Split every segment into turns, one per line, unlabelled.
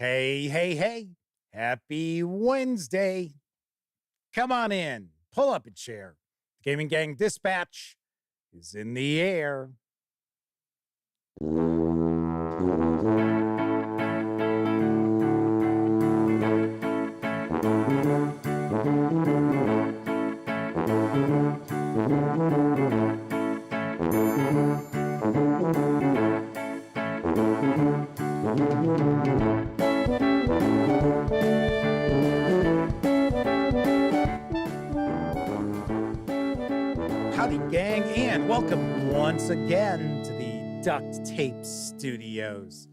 Hey, hey, hey. Happy Wednesday. Come on in. Pull up a chair. The Gaming Gang Dispatch is in the air. Howdy, gang, and welcome once again to the Duct Tape Studios.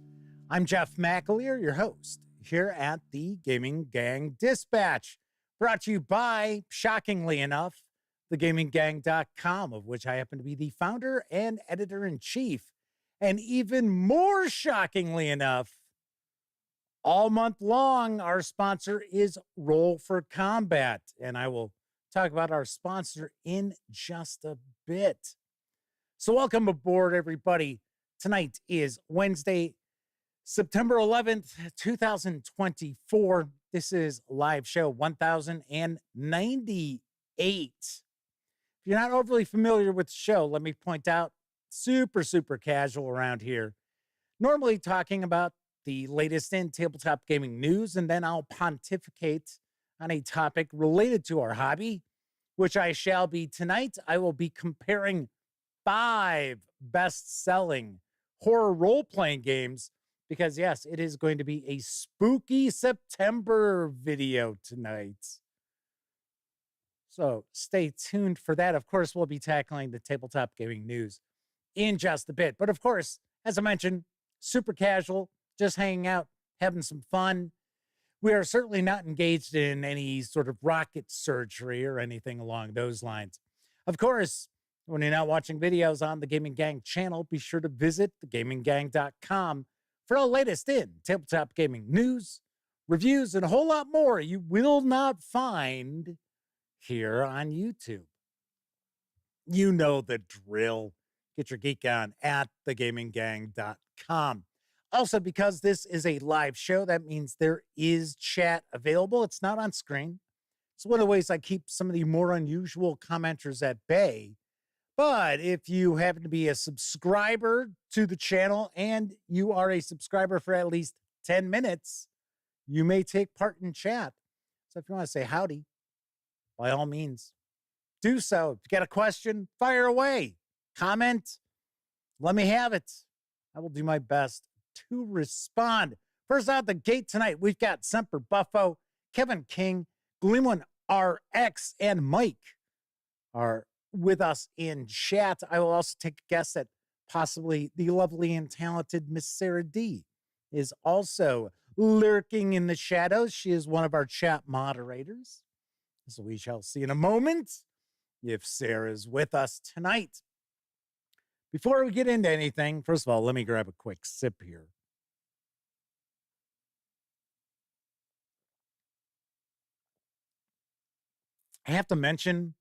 I'm Jeff McAleer, your host, here at the Gaming Gang Dispatch, brought to you by, shockingly enough, thegaminggang.com, of which I happen to be the founder and editor-in-chief. And even more shockingly enough, all month long, our sponsor is Roll for Combat, and I will talk about our sponsor in just a bit. So welcome aboard, everybody. Tonight is Wednesday, September 11th, 2024. This is live show 1098. If you're not overly familiar with the show, let me point out, super casual around here. Normally talking about the latest in tabletop gaming news, and then I'll pontificate on a topic related to our hobby, which I shall be tonight. I will be comparing 5 best-selling horror role-playing games because, yes, it is going to be a spooky September video tonight. So stay tuned for that. Of course, we'll be tackling the tabletop gaming news in just a bit. But of course, as I mentioned, super casual, just hanging out, having some fun. We are certainly not engaged in any sort of rocket surgery or anything along those lines. Of course, when you're not watching videos on the Gaming Gang channel, be sure to visit thegaminggang.com for all latest in tabletop gaming news, reviews, and a whole lot more you will not find here on YouTube. You know the drill. Get your geek on at thegaminggang.com. Also, because this is a live show, that means there is chat available. It's not on screen. It's one of the ways I keep some of the more unusual commenters at bay. But if you happen to be a subscriber to the channel and you are a subscriber for at least 10 minutes, you may take part in chat. So if you want to say howdy, by all means, do so. If you got a question, fire away. Comment. Let me have it. I will do my best to respond. First out the gate tonight, we've got Semper Buffo, Kevin King, Gleamone RX, and Mike are with us in chat. I will also take a guess that possibly the lovely and talented Miss Sarah D is also lurking in the shadows. She is one of our chat moderators. So we shall see in a moment if Sarah's with us tonight. Before we get into anything, first of all, let me grab a quick sip here. I have to mention,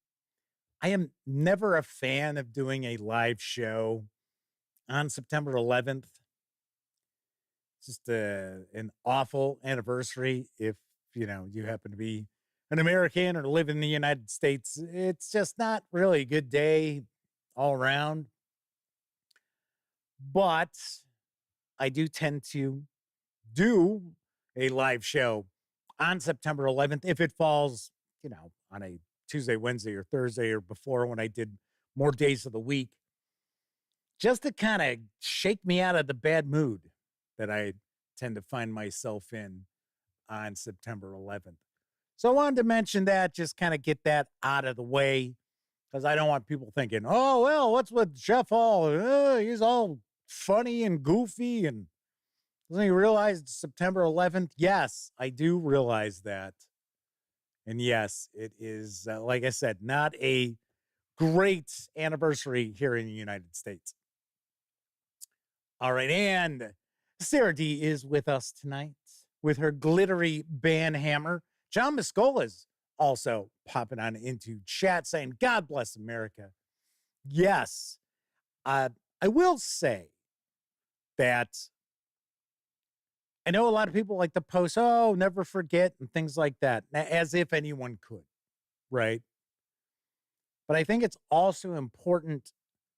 I am never a fan of doing a live show on September 11th. It's just an awful anniversary if, you happen to be an American or live in the United States. It's just not really a good day all around. But I do tend to do a live show on September 11th if it falls, on a Tuesday, Wednesday, or Thursday or before when I did more days of the week, just to kind of shake me out of the bad mood that I tend to find myself in on September 11th. So I wanted to mention that, just kind of get that out of the way, because I don't want people thinking, oh, well, what's with Jeff Hall? He's all funny and goofy, and doesn't he realize it's September 11th? Yes, I do realize that. And yes, it is, like I said, not a great anniversary here in the United States. All right, and Sarah D is with us tonight with her glittery banhammer. John Muscola is also popping on into chat saying, God bless America. Yes, I will say that I know a lot of people like to post, oh, never forget, and things like that, as if anyone could, right? But I think it's also important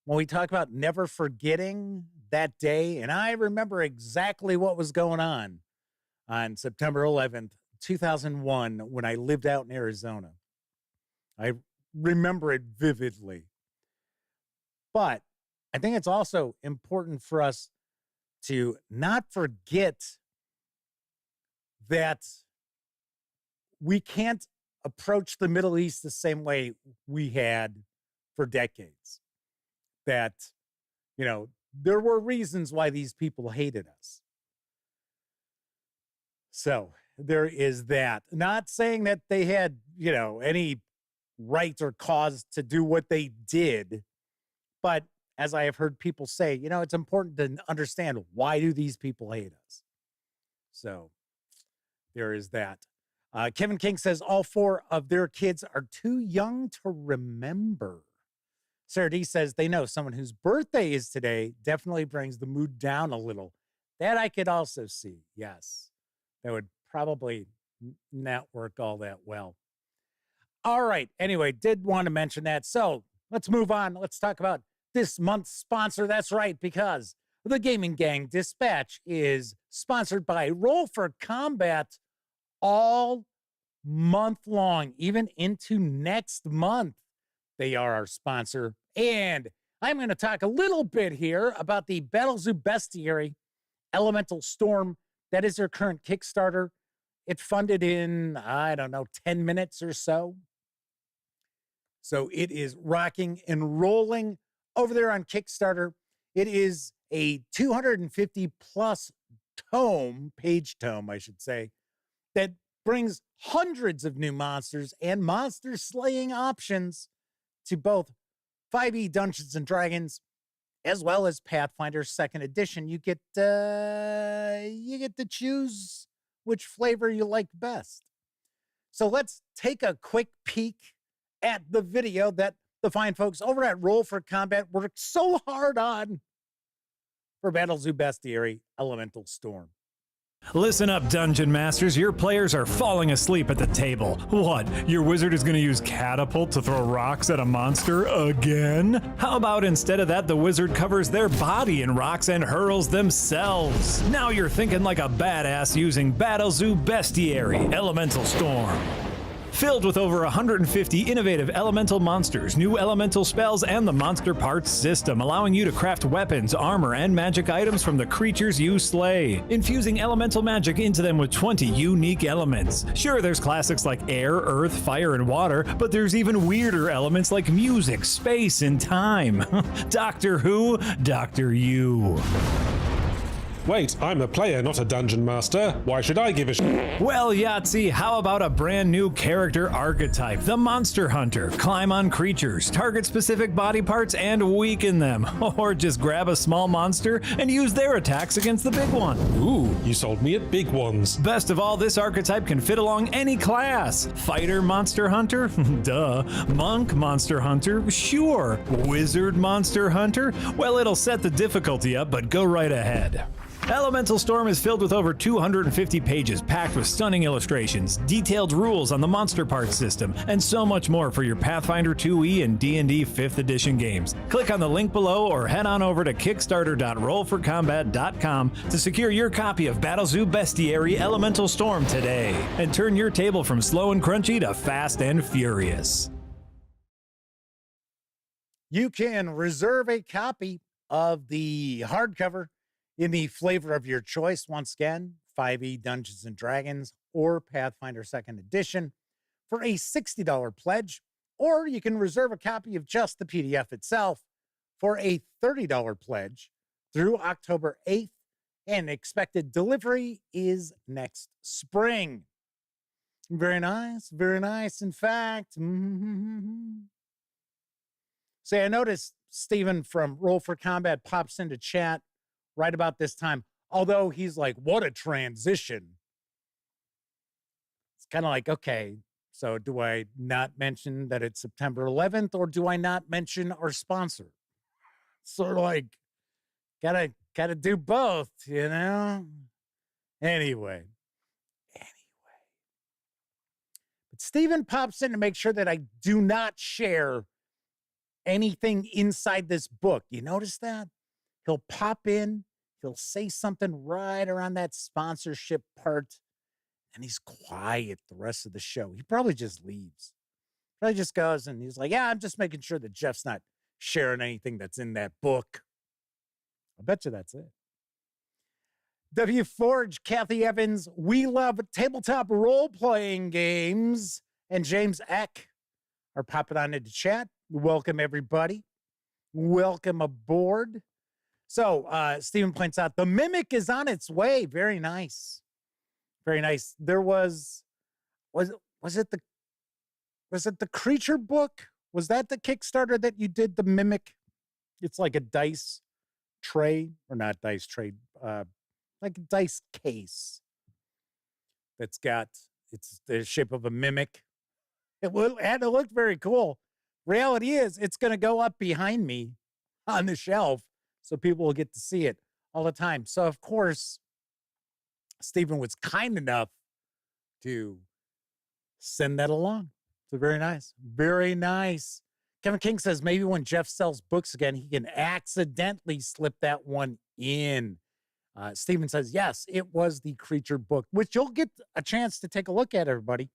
when we talk about never forgetting that day, and I remember exactly what was going on September 11th, 2001, when I lived out in Arizona. I remember it vividly. But I think it's also important for us to not forget that we can't approach the Middle East the same way we had for decades. That, there were reasons why these people hated us. So there is that. Not saying that they had, any right or cause to do what they did. But as I have heard people say, it's important to understand, why do these people hate us? So there is that. Kevin King says all 4 of their kids are too young to remember. Sarah D says they know someone whose birthday is today definitely brings the mood down a little. That I could also see. Yes, that would probably not work all that well. All right. Anyway, did want to mention that. So let's move on. Let's talk about this month's sponsor. That's right, because the Gaming Gang Dispatch is sponsored by Roll for Combat all month long, even into next month. They are our sponsor. And I'm going to talk a little bit here about the Battlezoo Bestiary Elemental Storm. That is their current Kickstarter. It funded in, 10 minutes or so. So it is rocking and rolling over there on Kickstarter. It is a 250 plus page tome, I should say, that brings hundreds of new monsters and monster slaying options to both 5e Dungeons and Dragons as well as Pathfinder 2nd Edition. You get to choose which flavor you like best. So let's take a quick peek at the video that the fine folks over at Roll for Combat worked so hard on for Battlezoo Bestiary Elemental Storm.
Listen up, Dungeon Masters. Your players are falling asleep at the table. What? Your wizard is going to use catapult to throw rocks at a monster again? How about instead of that, the wizard covers their body in rocks and hurls themselves? Now you're thinking like a badass using Battlezoo Bestiary Elemental Storm. Filled with over 150 innovative elemental monsters, new elemental spells, and the monster parts system, allowing you to craft weapons, armor, and magic items from the creatures you slay, infusing elemental magic into them with 20 unique elements. Sure, there's classics like air, earth, fire, and water, but there's even weirder elements like music, space, and time. Doctor Who, Doctor You.
Wait, I'm a player, not a dungeon master. Why should I give a
Well, Yahtzee, how about a brand new character archetype, the Monster Hunter? Climb on creatures, target specific body parts, and weaken them. Or just grab a small monster and use their attacks against the big one.
Ooh, you sold me at big ones.
Best of all, this archetype can fit along any class. Fighter Monster Hunter? Duh. Monk Monster Hunter? Sure. Wizard Monster Hunter? Well, it'll set the difficulty up, but go right ahead. Elemental Storm is filled with over 250 pages packed with stunning illustrations, detailed rules on the monster parts system, and so much more for your Pathfinder 2e and D&D 5th edition games. Click on the link below or head on over to kickstarter.rollforcombat.com to secure your copy of Battlezoo Bestiary Elemental Storm today, and turn your table from slow and crunchy to fast and furious.
You can reserve a copy of the hardcover in the flavor of your choice. Once again, 5e Dungeons and Dragons or Pathfinder 2nd Edition for a $60 pledge, or you can reserve a copy of just the PDF itself for a $30 pledge through October 8th, and expected delivery is next spring. Very nice, very nice. In fact, Say, I noticed Stephen from Roll for Combat pops into chat right about this time, although he's like, what a transition. It's kind of like, okay, so do I not mention that it's September 11th, or do I not mention our sponsor? Sort of like, gotta do both, you know? Anyway. But Steven pops in to make sure that I do not share anything inside this book. You notice that? He'll pop in, he'll say something right around that sponsorship part, and he's quiet the rest of the show. He probably just leaves. Probably just goes and he's like, yeah, I'm just making sure that Jeff's not sharing anything that's in that book. I bet you that's it. W. Forge, Kathy Evans, we love tabletop role-playing games, and James Eck are popping on into chat. Welcome, everybody. Welcome aboard. So, Stephen points out, the Mimic is on its way. Very nice. Very nice. There was it the Creature book? Was that the Kickstarter that you did, the Mimic? It's like a dice tray, or not dice tray, like a dice case that's got, it's the shape of a mimic. It looked very cool. Reality is, it's going to go up behind me on the shelf so people will get to see it all the time. So, of course, Stephen was kind enough to send that along. So very nice. Very nice. Kevin King says maybe when Jeff sells books again, he can accidentally slip that one in. Stephen says, yes, it was the Creature book, which you'll get a chance to take a look at, everybody,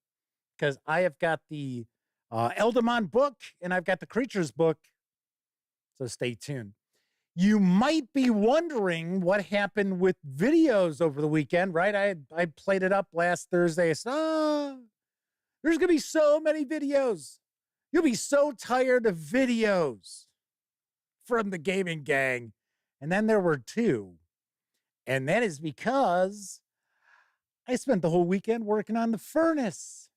because I have got the Eldamon book and I've got the Creatures book. So stay tuned. You might be wondering what happened with videos over the weekend, right? I played it up last Thursday. I said, there's going to be so many videos. You'll be so tired of videos from the gaming gang. And then there were two. And that is because I spent the whole weekend working on the furnace.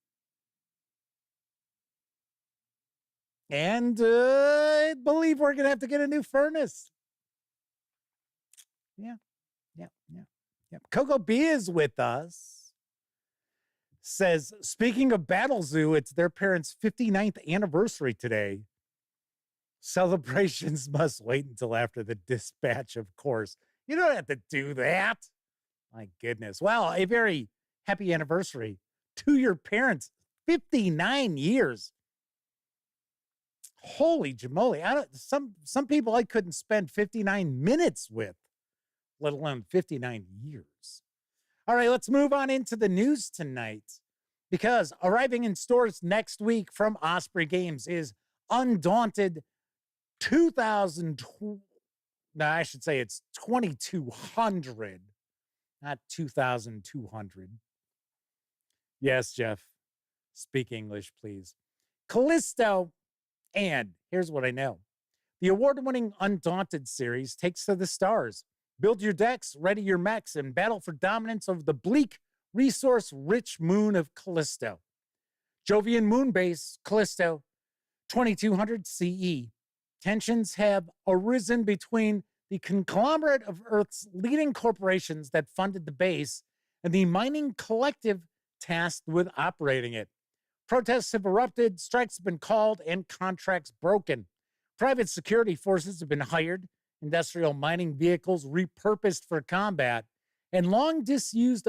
And I believe we're going to have to get a new furnace. Yeah. Coco B is with us. Says, speaking of Battle Zoo, it's their parents' 59th anniversary today. Celebrations must wait until after the dispatch, of course. You don't have to do that. My goodness. Well, a very happy anniversary to your parents. 59 years. Holy jamoly. Some people I couldn't spend 59 minutes with, let alone 59 years. All right, let's move on into the news tonight, because arriving in stores next week from Osprey Games is Undaunted 2020. No, I should say it's 2200, not 2200. Yes, Jeff, speak English, please. Callisto, and here's what I know. The award-winning Undaunted series takes to the stars. Build your decks, ready your mechs, and battle for dominance over the bleak, resource-rich moon of Callisto. Jovian moon base, Callisto, 2200 CE. Tensions have arisen between the conglomerate of Earth's leading corporations that funded the base and the mining collective tasked with operating it. Protests have erupted, strikes have been called, and contracts broken. Private security forces have been hired, industrial mining vehicles repurposed for combat, and long disused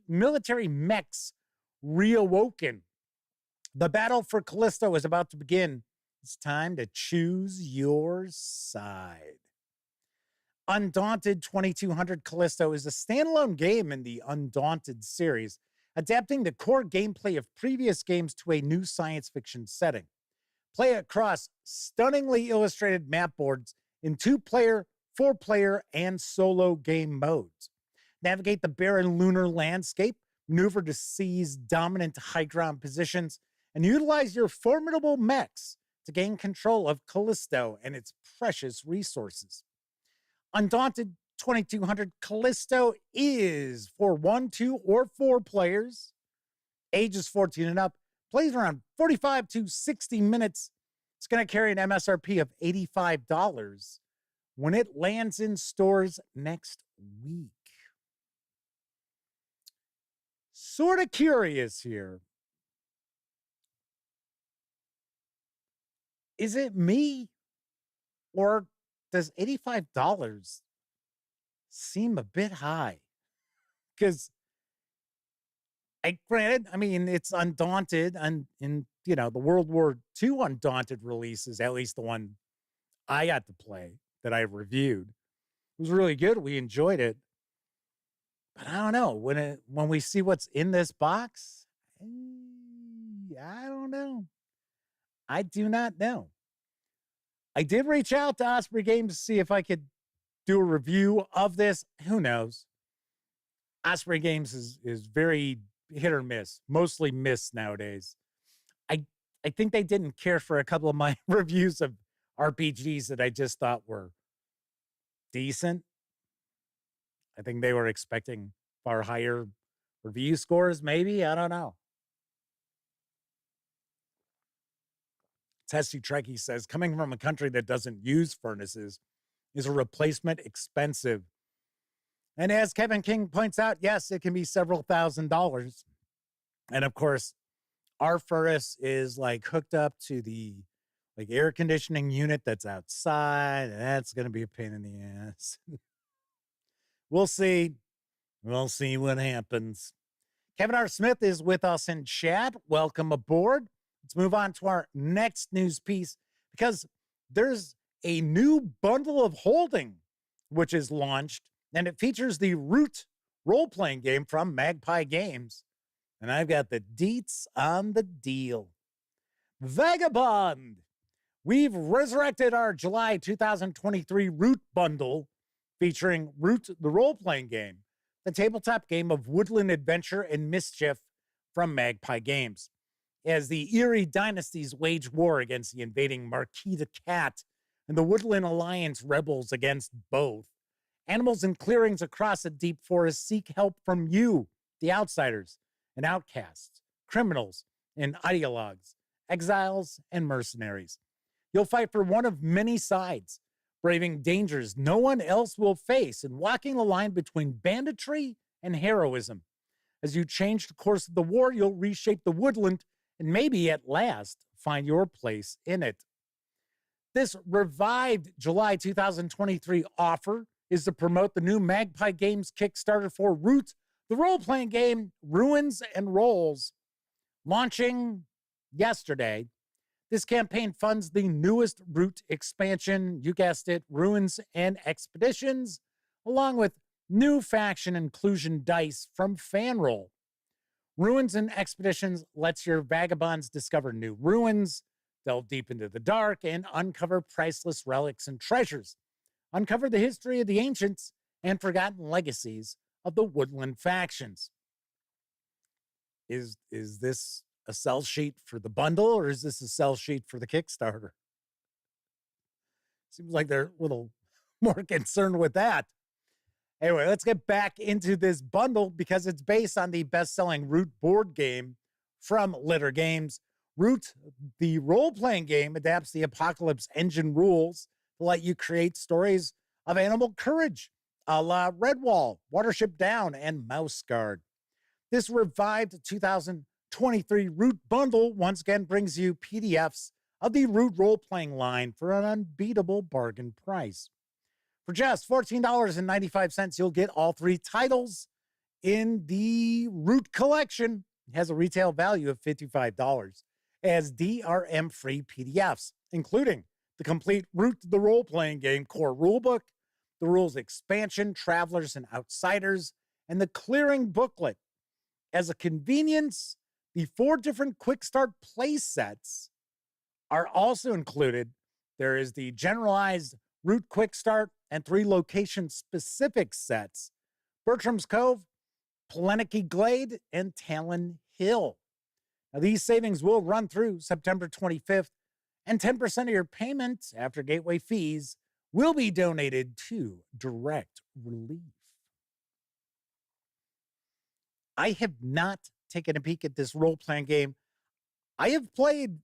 military mechs reawoken. The battle for Callisto is about to begin. It's time to choose your side. Undaunted 2200 Callisto is a standalone game in the Undaunted series, adapting the core gameplay of previous games to a new science fiction setting. Play across stunningly illustrated map boards in 2-player, 4-player, and solo game modes. Navigate the barren lunar landscape, maneuver to seize dominant high ground positions, and utilize your formidable mechs to gain control of Callisto and its precious resources. Undaunted 2200 Callisto is for 1, 2, or 4 players, ages 14 and up, plays around 45 to 60 minutes. It's going to carry an MSRP of $85 when it lands in stores next week. Sort of curious here. Is it me, or does $85 seem a bit high because granted, I mean, it's Undaunted, and in the World War II Undaunted releases, at least the one I got to play that I reviewed, it was really good. We enjoyed it, but I don't know when we see what's in this box. I don't know. I do not know. I did reach out to Osprey Games to see if I could do a review of this. Who knows? Osprey Games is very hit or miss, mostly miss nowadays. I think they didn't care for a couple of my reviews of RPGs that I just thought were decent. I think they were expecting far higher review scores, maybe. I don't know. Testy Trekkie says, coming from a country that doesn't use furnaces, is a replacement expensive? And as Kevin King points out, yes, it can be several $1,000s. And of course, our furnace is like hooked up to the air conditioning unit that's outside. And that's going to be a pain in the ass. We'll see. We'll see what happens. Kevin R. Smith is with us in chat. Welcome aboard. Let's move on to our next news piece, because there's a new bundle of holding which is launched, and it features the Root role-playing game from Magpie Games. And I've got the deets on the deal. Vagabond. We've resurrected our July 2023 Root bundle featuring Root, the role-playing game, the tabletop game of woodland adventure and mischief from Magpie Games. As the Erie dynasties wage war against the invading Marquis de Cat and the Woodland Alliance rebels against both, animals in clearings across a deep forest seek help from you, the outsiders and outcasts, criminals and ideologues, exiles and mercenaries. You'll fight for one of many sides, braving dangers no one else will face and walking the line between banditry and heroism. As you change the course of the war, you'll reshape the woodland and maybe at last find your place in it. This revived July 2023 offer is to promote the new Magpie Games Kickstarter for Root, the role-playing game Ruins and Rolls. Launching yesterday, this campaign funds the newest Root expansion, you guessed it, Ruins and Expeditions, along with new faction inclusion dice from Fanroll. Ruins and Expeditions lets your vagabonds discover new ruins, delve deep into the dark, and uncover priceless relics and treasures. Uncover the history of the ancients and forgotten legacies of the woodland factions. Is this a sell sheet for the bundle, or is this a sell sheet for the Kickstarter? Seems like they're a little more concerned with that. Anyway, let's get back into this bundle because it's based on the best-selling Root board game from Litter Games. Root, the role-playing game, adapts the Apocalypse engine rules to let you create stories of animal courage, a la Redwall, Watership Down, and Mouse Guard. This revived 2023 Root bundle once again brings you PDFs of the Root role-playing line for an unbeatable bargain price. For just $14.95, you'll get all three titles in the Root collection. It has a retail value of $55 as DRM-free PDFs, including the complete Root the role-playing game core rulebook, the rules expansion, Travelers and Outsiders, and the clearing booklet. As a convenience, the 4 different quick start play sets are also included. There is the generalized Root quick start and 3 location-specific sets, Bertram's Cove, Pleniki Glade, and Talon Hill. Now, these savings will run through September 25th, and 10% of your payment after gateway fees will be donated to Direct Relief. I have not taken a peek at this role-playing game. I have played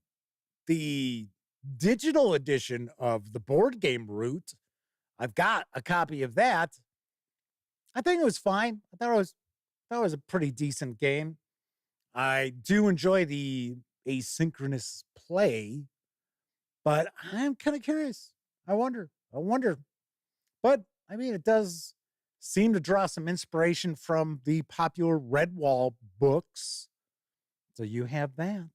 the digital edition of the board game Root. I've got a copy of that. I think it was fine. I thought it was a pretty decent game. I do enjoy the asynchronous play, but I'm kind of curious. I wonder. But I mean, it does seemed to draw some inspiration from the popular Redwall books. So you have that.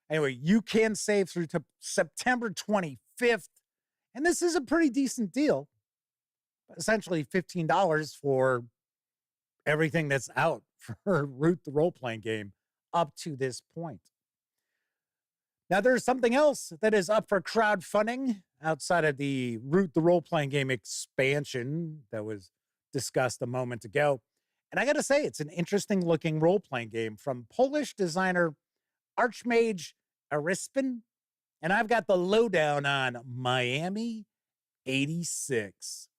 Anyway, you can save through to September 25th. And this is a pretty decent deal. Essentially $15 for everything that's out for Root the role-playing game up to this point. Now, there's something else that is up for crowdfunding outside of the Root the role-playing game expansion that was discussed a moment ago. And I got to say, it's an interesting looking role-playing game from Polish designer Archmage Arispen. And I've got the lowdown on Miami 86.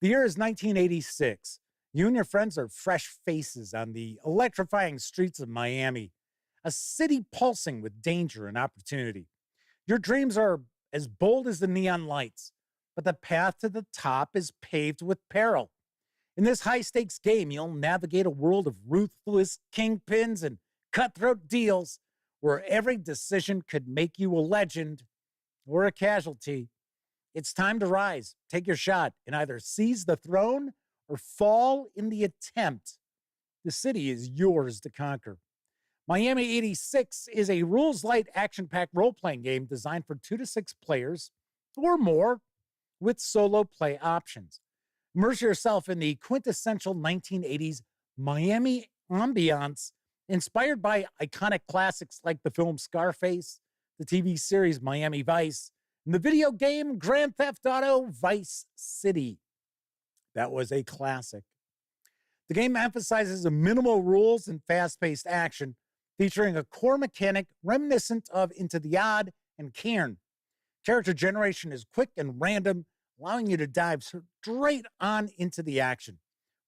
The year is 1986. You and your friends are fresh faces on the electrifying streets of Miami, a city pulsing with danger and opportunity. Your dreams are as bold as the neon lights, but the path to the top is paved with peril. In this high-stakes game, you'll navigate a world of ruthless kingpins and cutthroat deals where every decision could make you a legend or a casualty. It's time to rise, take your shot, and either seize the throne or fall in the attempt. The city is yours to conquer. Miami 86 is a rules-light, action-packed role-playing game designed for 2 to 6 players or more with solo play options. Immerse yourself in the quintessential 1980s Miami ambiance, inspired by iconic classics like the film Scarface, the TV series Miami Vice, and the video game Grand Theft Auto Vice City. That was a classic. The game emphasizes minimal rules and fast-paced action, featuring a core mechanic reminiscent of Into the Odd and Cairn. Character generation is quick and random, allowing you to dive straight on into the action.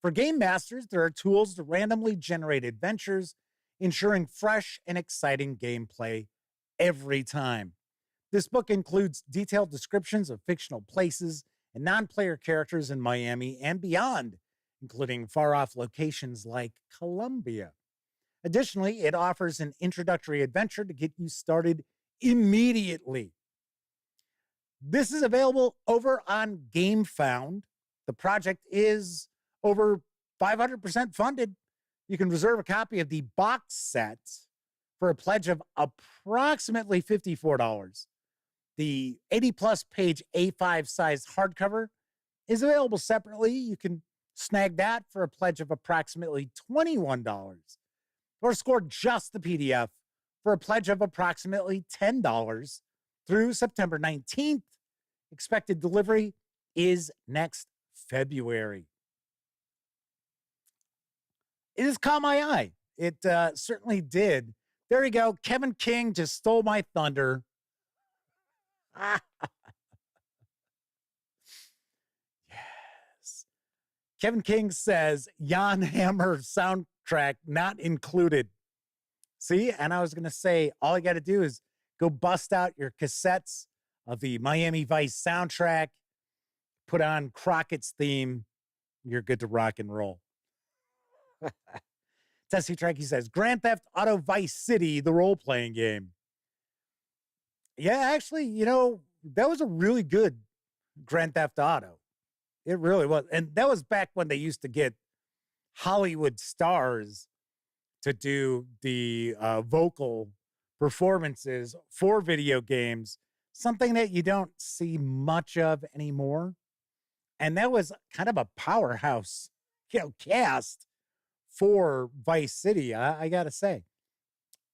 For game masters, there are tools to randomly generate adventures, ensuring fresh and exciting gameplay every time. This book includes detailed descriptions of fictional places and non-player characters in Miami and beyond, including far-off locations like Colombia. Additionally, it offers an introductory adventure to get you started immediately. This is available over on GameFound. The project is over 500% funded. You can reserve a copy of the box set for a pledge of approximately $54. The 80-plus page A5 size hardcover is available separately. You can snag that for a pledge of approximately $21, or score just the PDF for a pledge of approximately $10 through September 19th. Expected delivery is next February. It has caught my eye. It certainly did. There you go. Kevin King just stole my thunder. Yes. Kevin King says, Jan Hammer soundtrack not included. See, and I was going to say, all I got to do is go bust out your cassettes of the Miami Vice soundtrack, put on Crockett's theme, you're good to rock and roll. Tessie Trekkie says, Grand Theft Auto Vice City, the role-playing game. Yeah, actually, you know, that was a really good Grand Theft Auto. It really was. And that was back when they used to get Hollywood stars to do the vocal performances for video games, something that you don't see much of anymore. And that was kind of a powerhouse, cast for Vice City. I gotta say,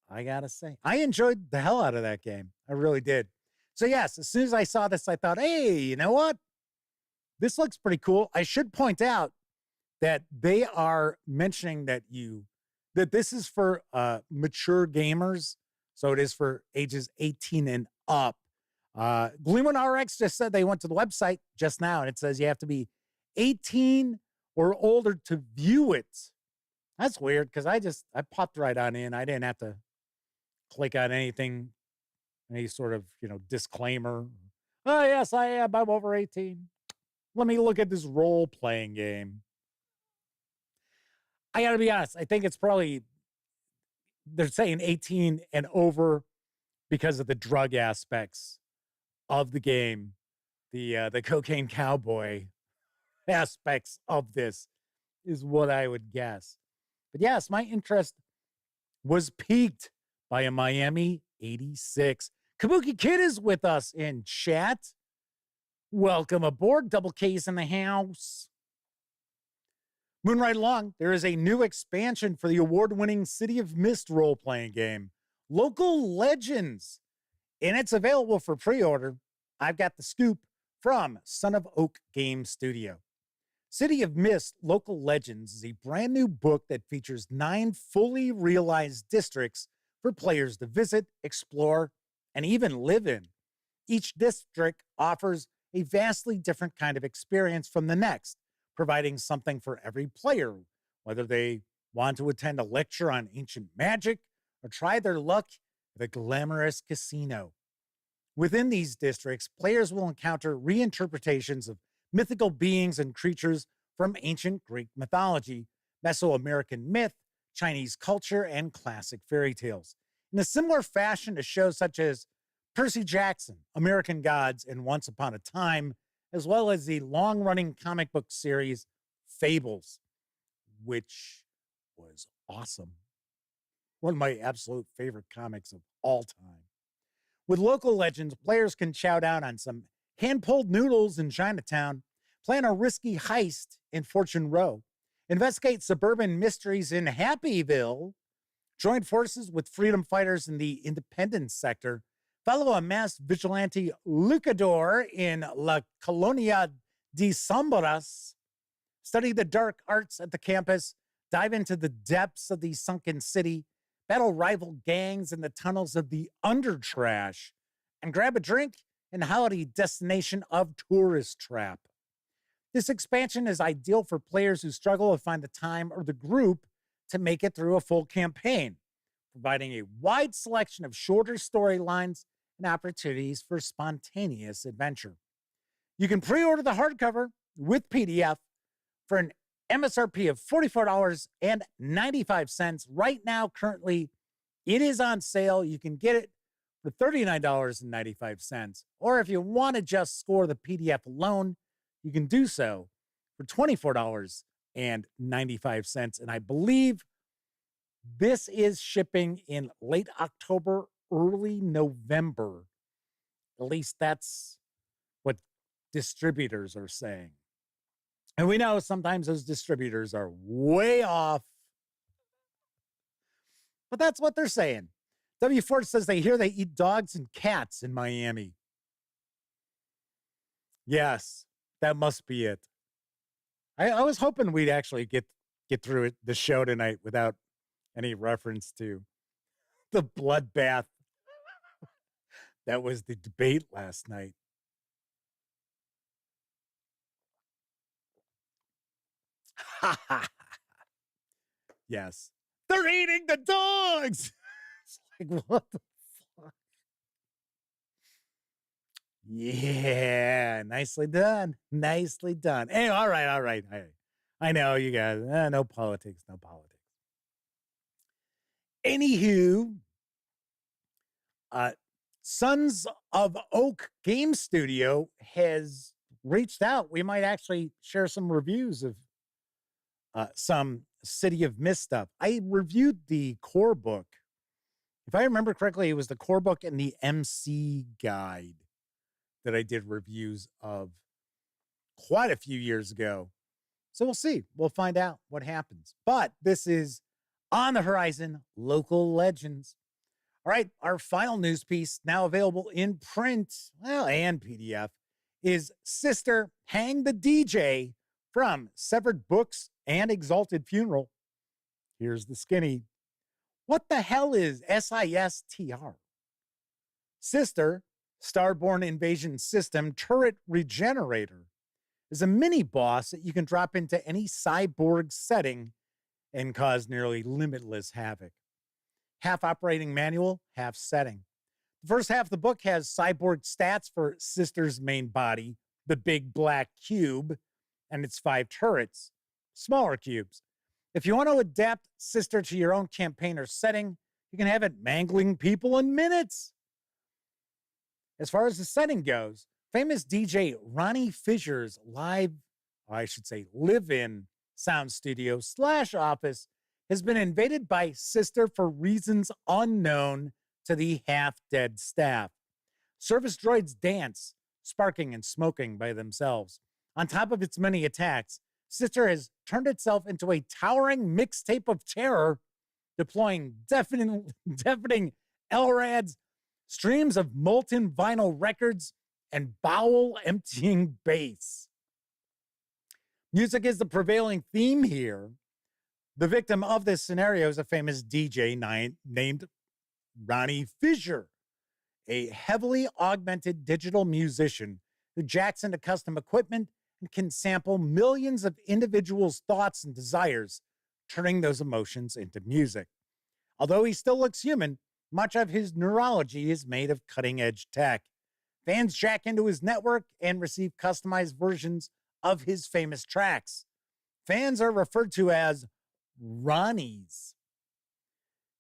I enjoyed the hell out of that game. I really did. So yes, as soon as I saw this, I thought, hey, you know what? This looks pretty cool. I should point out that they are mentioning that this is for mature gamers. So it is for ages 18 and up. Gleeman RX just said they went to the website just now, and it says you have to be 18 or older to view it. That's weird, because I popped right on in. I didn't have to click on anything, any sort of, disclaimer. Oh, yes, I am. I'm over 18. Let me look at this role-playing game. I got to be honest. I think it's probably, they're saying 18 and over because of the drug aspects of the game. The cocaine cowboy aspects of this, is what I would guess. But yes, my interest was piqued by a Miami 86. Kabuki Kid is with us in chat. Welcome aboard. Double K's in the house. Moving right along, there is a new expansion for the award-winning City of Mist role-playing game, Local Legends, and it's available for pre-order. I've got the scoop from Son of Oak Game Studio. City of Mist Local Legends is a brand new book that features 9 fully realized districts for players to visit, explore, and even live in. Each district offers a vastly different kind of experience from the next, providing something for every player, whether they want to attend a lecture on ancient magic or try their luck at a glamorous casino. Within these districts, players will encounter reinterpretations of mythical beings and creatures from ancient Greek mythology, Mesoamerican myth, Chinese culture, and classic fairy tales. In a similar fashion to shows such as Percy Jackson, American Gods, and Once Upon a Time, as well as the long-running comic book series Fables, which was awesome. One of my absolute favorite comics of all time. With Local Legends, players can chow down on some hand-pulled noodles in Chinatown, plan a risky heist in Fortune Row, investigate suburban mysteries in Happyville, join forces with freedom fighters in the independent sector, follow a masked vigilante luchador in La Colonia de Sombras, study the dark arts at the campus, dive into the depths of the sunken city, battle rival gangs in the tunnels of the Undertrash, and grab a drink in the holiday destination of Tourist Trap. This expansion is ideal for players who struggle to find the time or the group to make it through a full campaign, providing a wide selection of shorter storylines and opportunities for spontaneous adventure. You can pre-order the hardcover with PDF for an MSRP of $44.95. Right now, currently, it is on sale. You can get it for $39.95. Or if you want to just score the PDF alone, you can do so for $24.95. And I believe this is shipping in late October, early November. At least that's what distributors are saying. And we know sometimes those distributors are way off. But that's what they're saying. W4 says they hear they eat dogs and cats in Miami. Yes, that must be it. I was hoping we'd actually get through the show tonight without any reference to the bloodbath that was the debate last night. Yes. They're eating the dogs. It's like, what the fuck? Yeah, nicely done. Nicely done. Hey, all right. I know you guys. No politics. Anywho, Sons of Oak Game Studio has reached out. We might actually share some reviews of some City of Mist stuff. I reviewed the core book. If I remember correctly, it was the core book and the MC guide that I did reviews of quite a few years ago. So we'll see. We'll find out what happens. But this is on the horizon, Local Legends. All right, our final news piece, now available in print, and PDF, is Sister Hang the DJ from Severed Books and Exalted Funeral. Here's the skinny. What the hell is SISTR? Sister, Starborn Invasion System Turret Regenerator, is a mini boss that you can drop into any cyborg setting and cause nearly limitless havoc. Half operating manual, half setting. The first half of the book has cyborg stats for Sister's main body, the big black cube, and its 5 turrets, smaller cubes. If you want to adapt Sister to your own campaign or setting, you can have it mangling people in minutes. As far as the setting goes, famous DJ Ronnie Fisher's live I should say live-in sound studio / office has been invaded by Sister for reasons unknown to the half-dead staff. Service droids dance, sparking and smoking by themselves. On top of its many attacks, Sister has turned itself into a towering mixtape of terror, deploying deafening LRADs, streams of molten vinyl records, and bowel-emptying bass. Music is the prevailing theme here. The victim of this scenario is a famous DJ named Ronnie Fisher, a heavily augmented digital musician who jacks into custom equipment and can sample millions of individuals' thoughts and desires, turning those emotions into music. Although he still looks human, much of his neurology is made of cutting-edge tech. Fans jack into his network and receive customized versions of his famous tracks. Fans are referred to as Ronnies.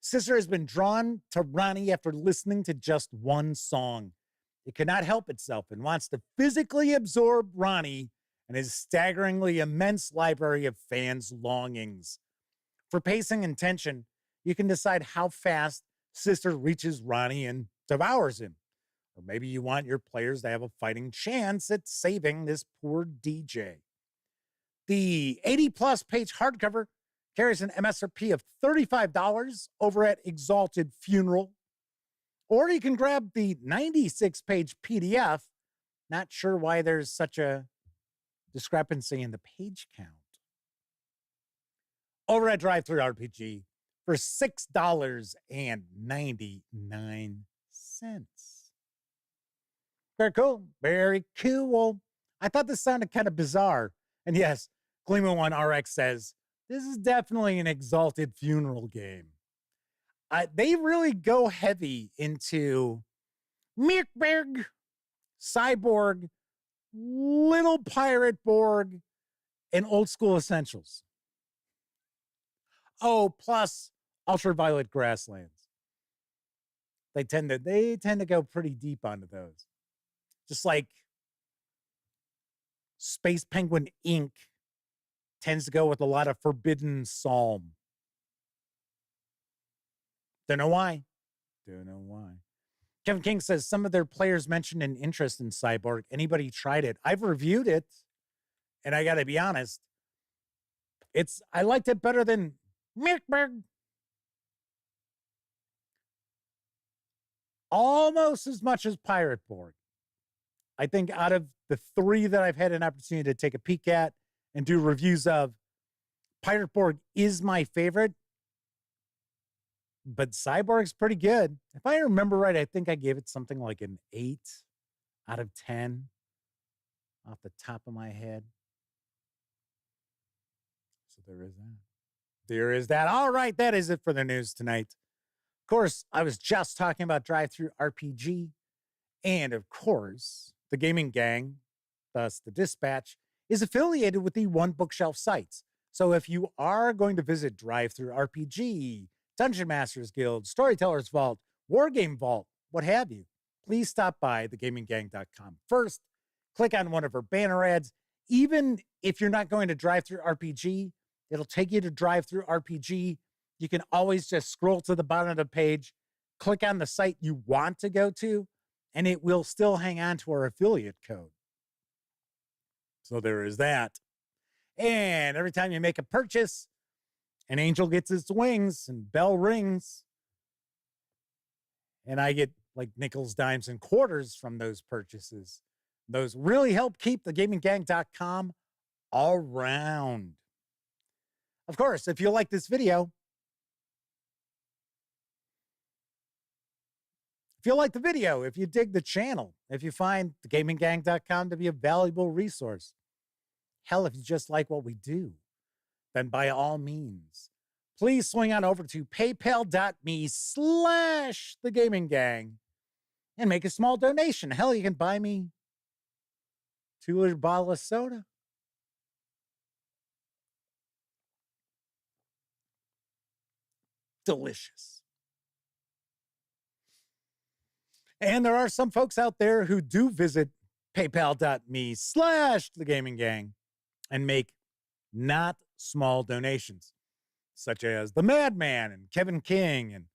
Sister has been drawn to Ronnie after listening to just one song. It cannot help itself and wants to physically absorb Ronnie and his staggeringly immense library of fans' longings. For pacing and tension, you can decide how fast Sister reaches Ronnie and devours him. Or maybe you want your players to have a fighting chance at saving this poor DJ. The 80-plus page hardcover carries an MSRP of $35 over at Exalted Funeral. Or you can grab the 96-page PDF. Not sure why there's such a discrepancy in the page count. Over at DriveThruRPG for $6.99. Very cool. Very cool. I thought this sounded kind of bizarre. And yes, Gleeman1RX says, this is definitely an Exalted Funeral game. They really go heavy into Mirkberg, Cyborg, Little Pirate Borg, and old school essentials. Oh, plus Ultraviolet Grasslands. They tend to go pretty deep onto those. Just like Space Penguin Inc. tends to go with a lot of Forbidden Psalm. Don't know why. Kevin King says some of their players mentioned an interest in Cyborg. Anybody tried it? I've reviewed it, and I got to be honest, I liked it better than Mirkberg. Almost as much as Pirate Borg. I think out of the three that I've had an opportunity to take a peek at and do reviews of, Pirate Borg is my favorite, but Cyborg's pretty good. If I remember right, I think I gave it something like an 8 out of 10 off the top of my head. So there is that. There is that. All right, that is it for the news tonight. Of course, I was just talking about DriveThruRPG, and of course, the Gaming Gang, thus the Dispatch, is affiliated with the One Bookshelf sites. So if you are going to visit DriveThruRPG, Dungeon Masters Guild, Storytellers Vault, Wargame Vault, what have you, please stop by thegaminggang.com. First, click on one of our banner ads. Even if you're not going to DriveThruRPG, it'll take you to DriveThruRPG. You can always just scroll to the bottom of the page, click on the site you want to go to, and it will still hang on to our affiliate code. So there is that. And every time you make a purchase, an angel gets its wings and bell rings. And I get like nickels, dimes, and quarters from those purchases. Those really help keep thegaminggang.com around. Of course, if you like this video, if you like the video, if you dig the channel, if you find thegaminggang.com to be a valuable resource, hell, if you just like what we do, then by all means, please swing on over to paypal.me/thegaminggang and make a small donation. Hell, you can buy me a 2-liter bottle of soda. Delicious. And there are some folks out there who do visit paypal.me/thegaminggang and make not small donations, such as the Madman and Kevin King and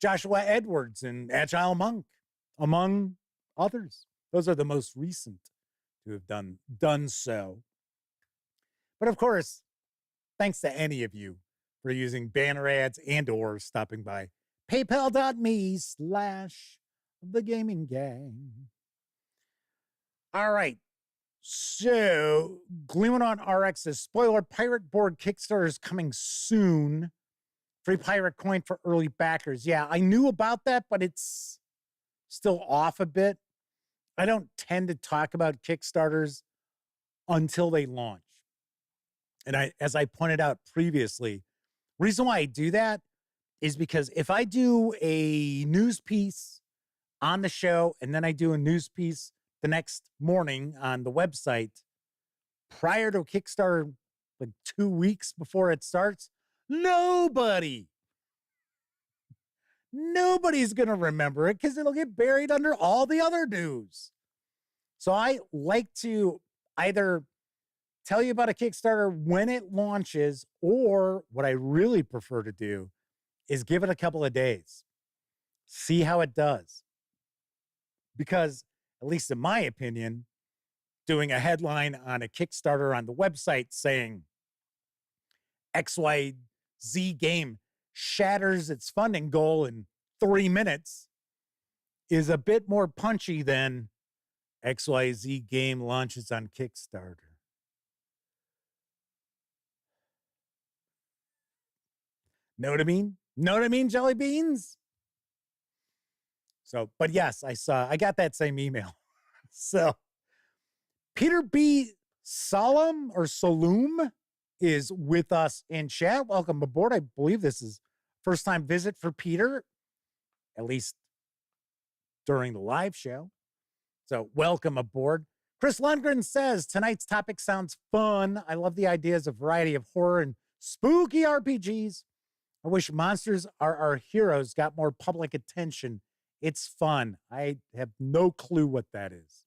Joshua Edwards and Agile Monk, among others. Those are the most recent to have done so. But of course, thanks to any of you for using banner ads and or stopping by paypal.me/thegaminggang. All right. So, Gleaming on RX says, spoiler, Pirate Board Kickstarter is coming soon. Free pirate coin for early backers. Yeah, I knew about that, but it's still off a bit. I don't tend to talk about Kickstarters until they launch. And as I pointed out previously, reason why I do that is because if I do a news piece on the show and then I do a news piece the next morning on the website prior to Kickstarter, like 2 weeks before it starts, nobody's going to remember it because it'll get buried under all the other news. So I like to either tell you about a Kickstarter when it launches, or what I really prefer to do is give it a couple of days, see how it does. Because, at least in my opinion, doing a headline on a Kickstarter on the website saying XYZ game shatters its funding goal in 3 minutes is a bit more punchy than XYZ game launches on Kickstarter. Know what I mean? Know what I mean, jelly beans? So, but yes, I got that same email. So, Peter B. Saloom is with us in chat. Welcome aboard. I believe this is first time visit for Peter, at least during the live show. So, welcome aboard. Chris Lundgren says, tonight's topic sounds fun. I love the ideas of variety of horror and spooky RPGs. I wish Monsters Are Our Heroes got more public attention. It's fun. I have no clue what that is.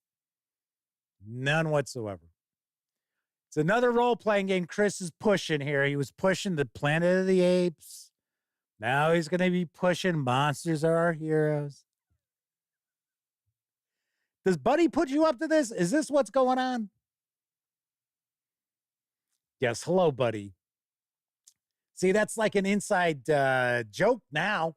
None whatsoever. It's another role-playing game Chris is pushing here. He was pushing the Planet of the Apes. Now he's going to be pushing Monsters Are Our Heroes. Does Buddy put you up to this? Is this what's going on? Yes. Hello, Buddy. See, that's like an inside joke now,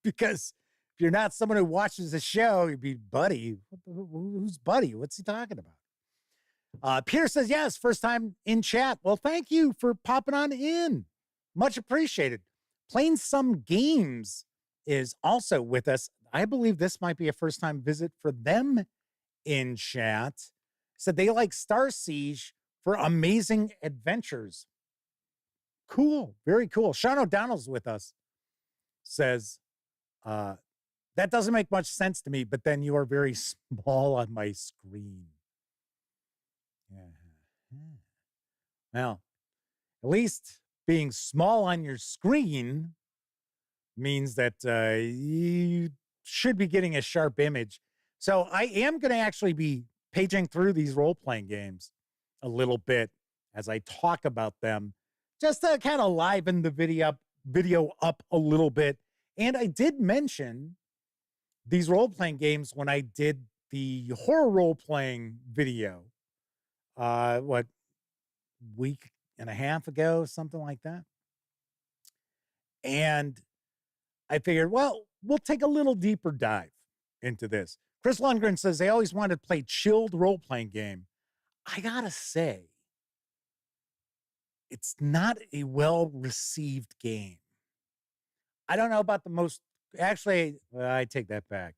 because if you're not someone who watches the show, you'd be Buddy. Who's Buddy? What's he talking about? Peter says, yes, first time in chat. Well, thank you for popping on in. Much appreciated. Playing Some Games is also with us. I believe this might be a first time visit for them in chat. Said they like Star Siege for amazing adventures. Cool. Very cool. Sean O'Donnell's with us. Says, that doesn't make much sense to me, but then you are very small on my screen. Yeah. Well, at least being small on your screen means that you should be getting a sharp image. So I am going to actually be paging through these role-playing games a little bit as I talk about them, just to kind of liven the video up a little bit. And I did mention these role-playing games when I did the horror role-playing video, week and a half ago, something like that. And I figured, well, we'll take a little deeper dive into this. Chris Lundgren says they always wanted to play chilled role-playing game. I gotta say, it's not a well-received game. I don't know about the most, actually, I take that back.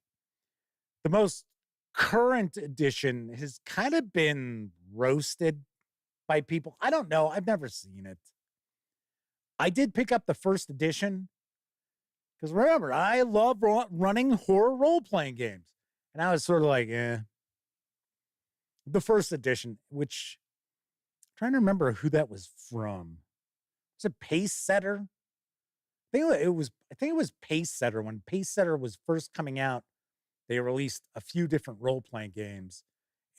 The most current edition has kind of been roasted by people. I don't know. I've never seen it. I did pick up the first edition because remember, I love running horror role-playing games. And I was sort of like, the first edition, which I'm trying to remember who that was from. Was it Pace Setter? I think it was Pace Setter. When Pace Setter was first coming out, they released a few different role-playing games,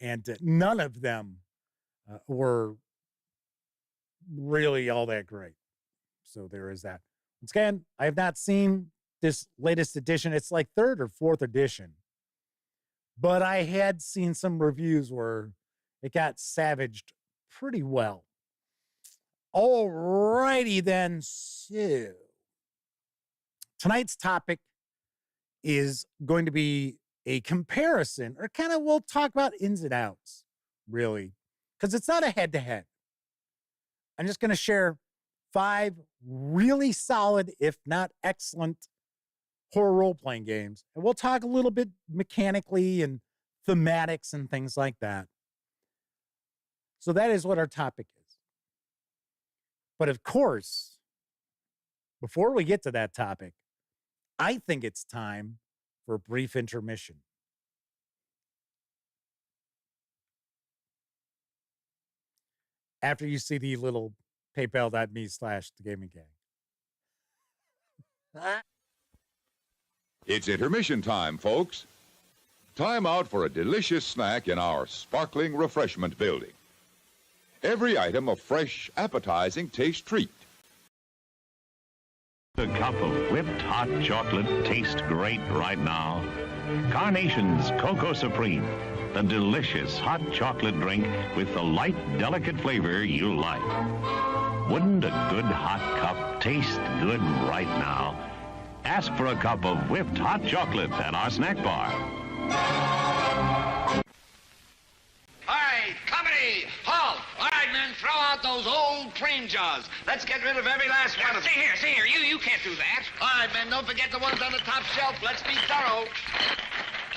and none of them were really all that great. So there is that. Once again, I have not seen this latest edition. It's like 3rd or 4th edition. But I had seen some reviews where it got savaged pretty well. All righty then. So tonight's topic is going to be a comparison, or kind of we'll talk about ins and outs, really, because it's not a head-to-head. I'm just going to share 5 really solid, if not excellent, horror role-playing games. And we'll talk a little bit mechanically and thematics and things like that. So that is what our topic is. But of course, before we get to that topic, I think it's time for a brief intermission. After you see the little paypal.me/the gaming gang.
It's intermission time, folks. Time out for a delicious snack in our sparkling refreshment building. Every item a fresh, appetizing taste treat.
A cup of whipped hot chocolate tastes great right now. Carnation's Cocoa Supreme, the delicious hot chocolate drink with the light, delicate flavor you like. Wouldn't a good hot cup taste good right now? Ask for a cup of whipped hot chocolate at our snack bar.
All right, company, halt! All right, men, throw out those old cream jars. Let's get rid of every last one of them.
See here, you can't do that.
All right, men, don't forget the ones on the top shelf. Let's be thorough.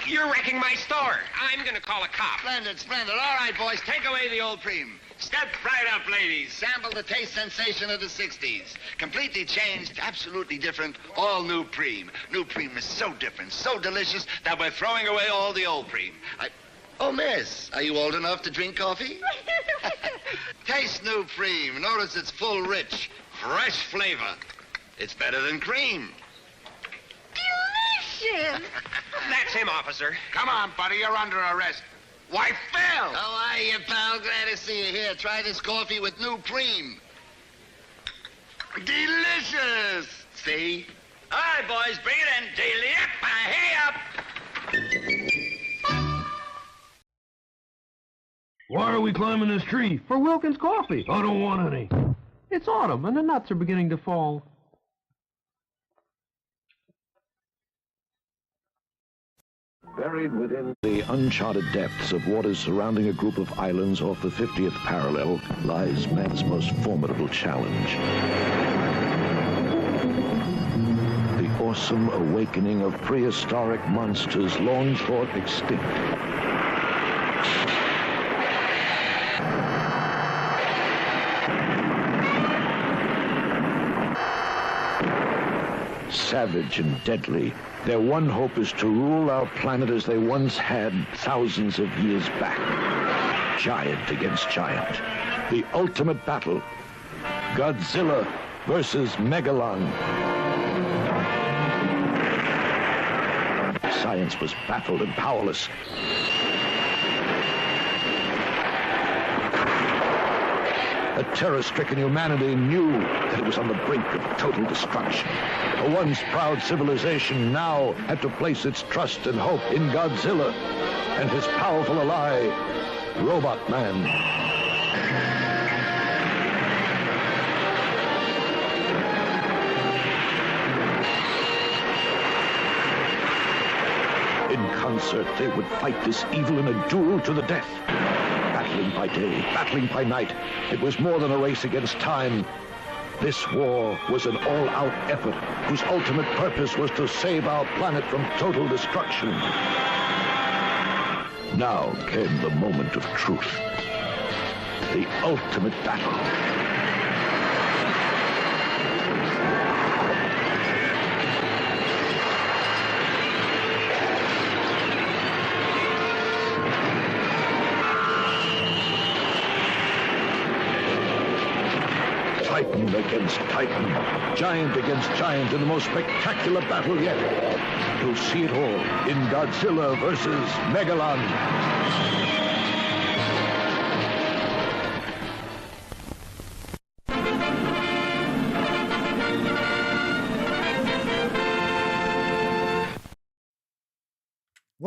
You're wrecking my store. I'm gonna call a cop.
Splendid, splendid. All right, boys, take away the old cream. Step right up, ladies. Sample the taste sensation of the 60s. Completely changed, absolutely different, all new Preem. New Preem is so different, so delicious, that we're throwing away all the old Preem. Oh, miss, are you old enough to drink coffee? Taste new Preem. Notice it's full, rich, fresh flavor. It's better than cream.
Delicious! That's him, officer.
Come on, buddy, you're under arrest. Why, Phil! How are you, pal? Glad to see you here. Try this coffee with new cream. Delicious! See? All right, boys, bring it in. Daily up, hey up!
Why are we climbing this tree?
For Wilkins coffee.
I don't want any.
It's autumn and the nuts are beginning to fall.
Buried within the uncharted depths of waters surrounding a group of islands off the 50th parallel lies man's most formidable challenge. The awesome awakening of prehistoric monsters long thought extinct. Savage and deadly, their one hope is to rule our planet as they once had thousands of years back. Giant against giant. The ultimate battle. Godzilla versus Megalon. Science was baffled and powerless. A terror-stricken humanity knew that it was on the brink of total destruction. A once proud civilization now had to place its trust and hope in Godzilla and his powerful ally, Robot Man. In concert, they would fight this evil in a duel to the death. Battling by day, battling by night. It was more than a race against time. This war was an all-out effort whose ultimate purpose was to save our planet from total destruction. Now came the moment of truth. The ultimate battle. Titan against Titan, giant against giant in the most spectacular battle yet. You'll see it all in Godzilla versus Megalon.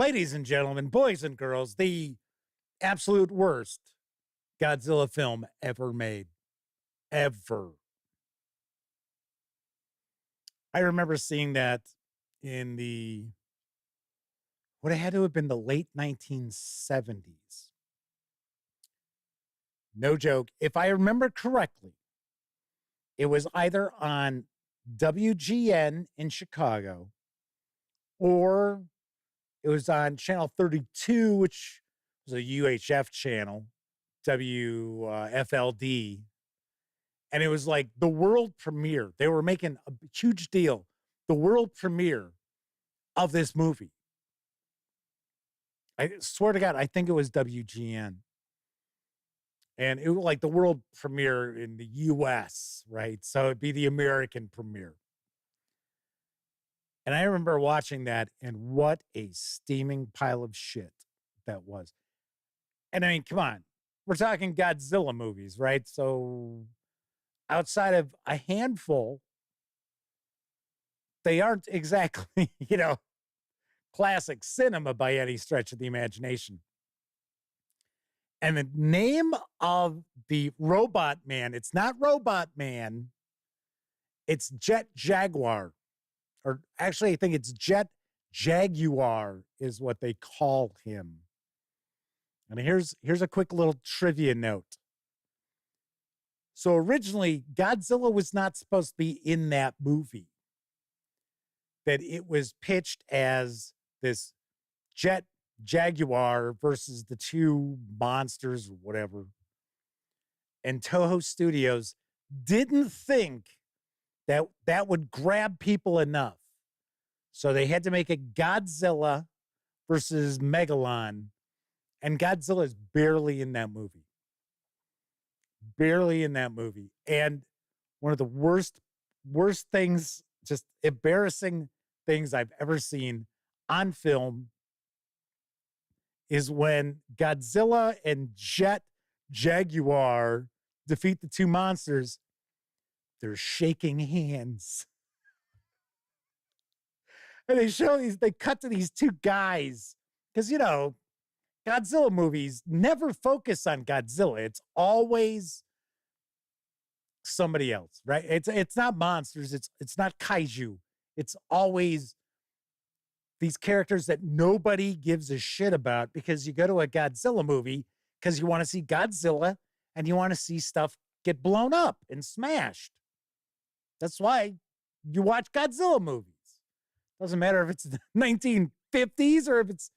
ladies and gentlemen, boys and girls, the absolute worst Godzilla film ever made. Ever. I remember seeing that in what it had to have been the late 1970s. No joke. If I remember correctly, it was either on WGN in Chicago or it was on Channel 32, which was a UHF channel, WFLD. And it was like the world premiere. They were making a huge deal. The world premiere of this movie. I swear to God, I think it was WGN. And it was like the world premiere in the US, right? So it'd be the American premiere. And I remember watching that, and what a steaming pile of shit that was. And I mean, come on. We're talking Godzilla movies, right? So outside of a handful, they aren't exactly, classic cinema by any stretch of the imagination. And the name of the robot man, it's not Robot Man, it's Jet Jaguar. Or actually, I think it's Jet Jaguar is what they call him. And here's a quick little trivia note. So originally, Godzilla was not supposed to be in that movie. That it was pitched as this Jet Jaguar versus the two monsters or whatever. And Toho Studios didn't think that that would grab people enough. So they had to make a Godzilla versus Megalon. And Godzilla is barely in that movie. Barely in that movie. And one of the worst things, just embarrassing things I've ever seen on film is when Godzilla and Jet Jaguar defeat the two monsters. They're shaking hands. And they cut to these two guys. Because, Godzilla movies never focus on Godzilla. It's always somebody else, right? It's not monsters. It's not kaiju. It's always these characters that nobody gives a shit about, because you go to a Godzilla movie because you want to see Godzilla and you want to see stuff get blown up and smashed. That's why you watch Godzilla movies. Doesn't matter if it's the 1950s or if it's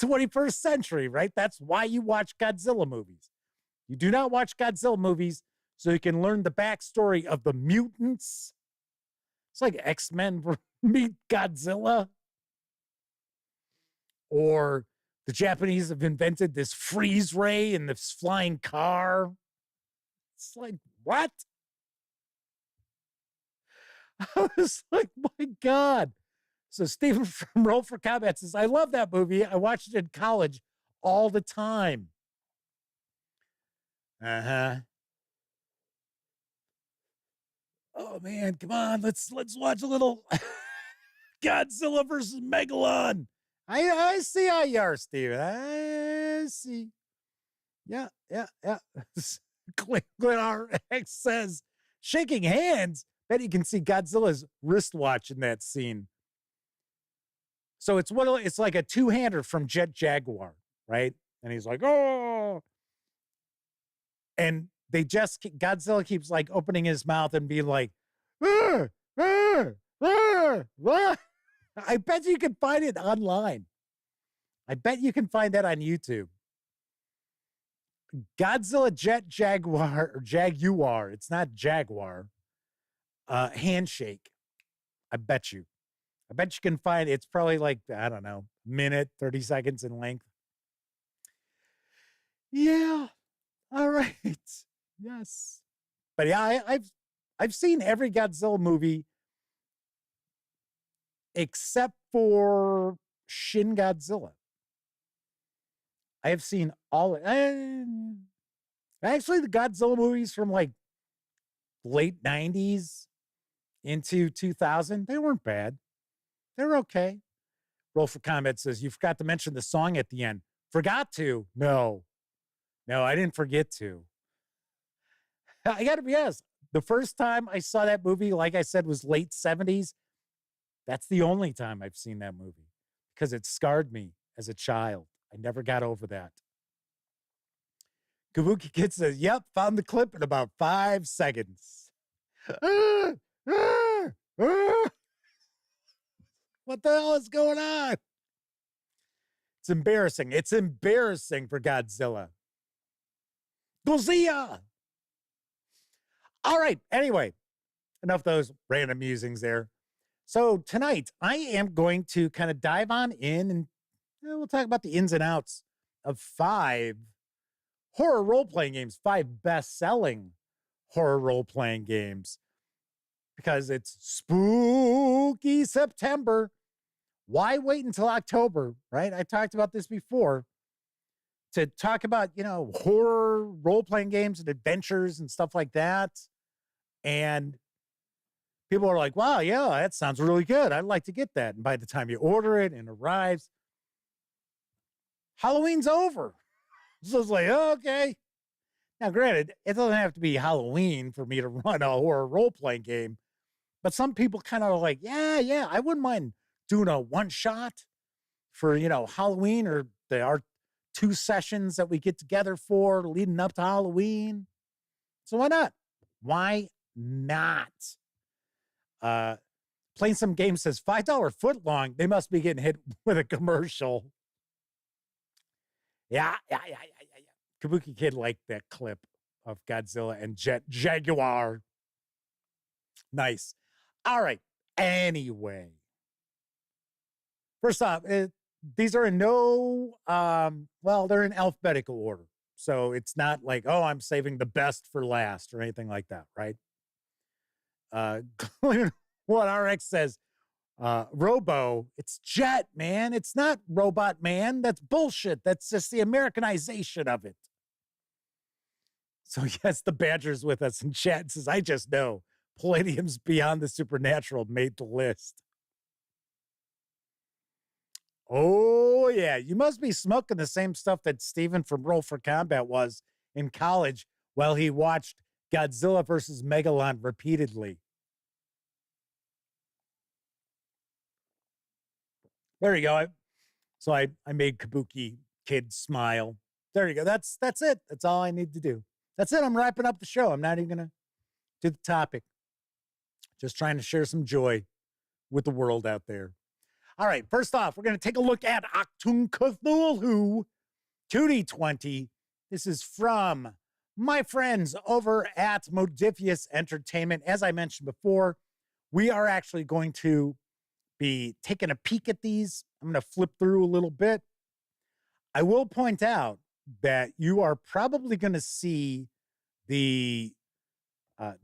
21st century, right? That's why you watch Godzilla movies. You do not watch Godzilla movies so you can learn the backstory of the mutants. It's like X-Men meet Godzilla. Or the Japanese have invented this freeze ray in this flying car. It's like, what? I was like, my God. So Stephen from Roll for Combat says, I love that movie. I watched it in college all the time. Uh-huh. Oh, man, come on. Let's watch a little Godzilla versus Megalon. I see how you are, Steven. I see. Yeah. Glenn RX says, shaking hands. Bet you can see Godzilla's wristwatch in that scene. So it's like a two-hander from Jet Jaguar, right? And he's like, oh. And Godzilla keeps like opening his mouth and being like, ah, ah, ah, ah. I bet you can find it online. I bet you can find that on YouTube. Godzilla Jet Jaguar or Jaguar. It's not Jaguar. Handshake. I bet you can find it. It's probably like, I don't know, minute, 30 seconds in length. Yeah. All right. Yes. But yeah, I've seen every Godzilla movie except for Shin Godzilla. I have seen all actually the Godzilla movies from like late 90s into 2000, they weren't bad. They're okay. Roll for Combat says, you forgot to mention the song at the end. Forgot to? No, I didn't forget to. I got to be honest. The first time I saw that movie, like I said, was late 70s. That's the only time I've seen that movie because it scarred me as a child. I never got over that. Kabuki Kid says, yep, found the clip in about 5 seconds. What the hell is going on? It's embarrassing. It's embarrassing for Godzilla. Godzilla! All right. Anyway, enough of those random musings there. So tonight, I am going to kind of dive on in and we'll talk about the ins and outs of 5 horror role-playing games, 5 best-selling horror role-playing games. Because it's spooky September. Why wait until October, right? I talked about this before. To talk about, horror role-playing games and adventures and stuff like that. And people are like, wow, yeah, that sounds really good. I'd like to get that. And by the time you order it and it arrives, Halloween's over. So it's like, okay. Now, granted, it doesn't have to be Halloween for me to run a horror role-playing game. But some people kind of are like, yeah, I wouldn't mind doing a one-shot for, Halloween or our 2 sessions that we get together for leading up to Halloween. So why not? Why not? Playing some games says $5 foot long. They must be getting hit with a commercial. Yeah. Kabuki Kid liked that clip of Godzilla and Jaguar. Nice. All right. Anyway. First off, these are in they're in alphabetical order. So it's not like, oh, I'm saving the best for last or anything like that, right? What RX says, Robo, it's Jet, man. It's not Robot Man. That's bullshit. That's just the Americanization of it. So yes, the Badger's with us in chat and says, I just know Palladium's Beyond the Supernatural made the list. Oh, yeah. You must be smoking the same stuff that Steven from Roll for Combat was in college while he watched Godzilla versus Megalon repeatedly. There you go. So I made Kabuki Kid smile. There you go. That's it. That's all I need to do. That's it. I'm wrapping up the show. I'm not even going to do the topic. Just trying to share some joy with the world out there. All right. First off, we're going to take a look at Achtung Cthulhu 2D20. This is from my friends over at Modifius Entertainment. As I mentioned before, we are actually going to be taking a peek at these. I'm going to flip through a little bit. I will point out that you are probably going to see the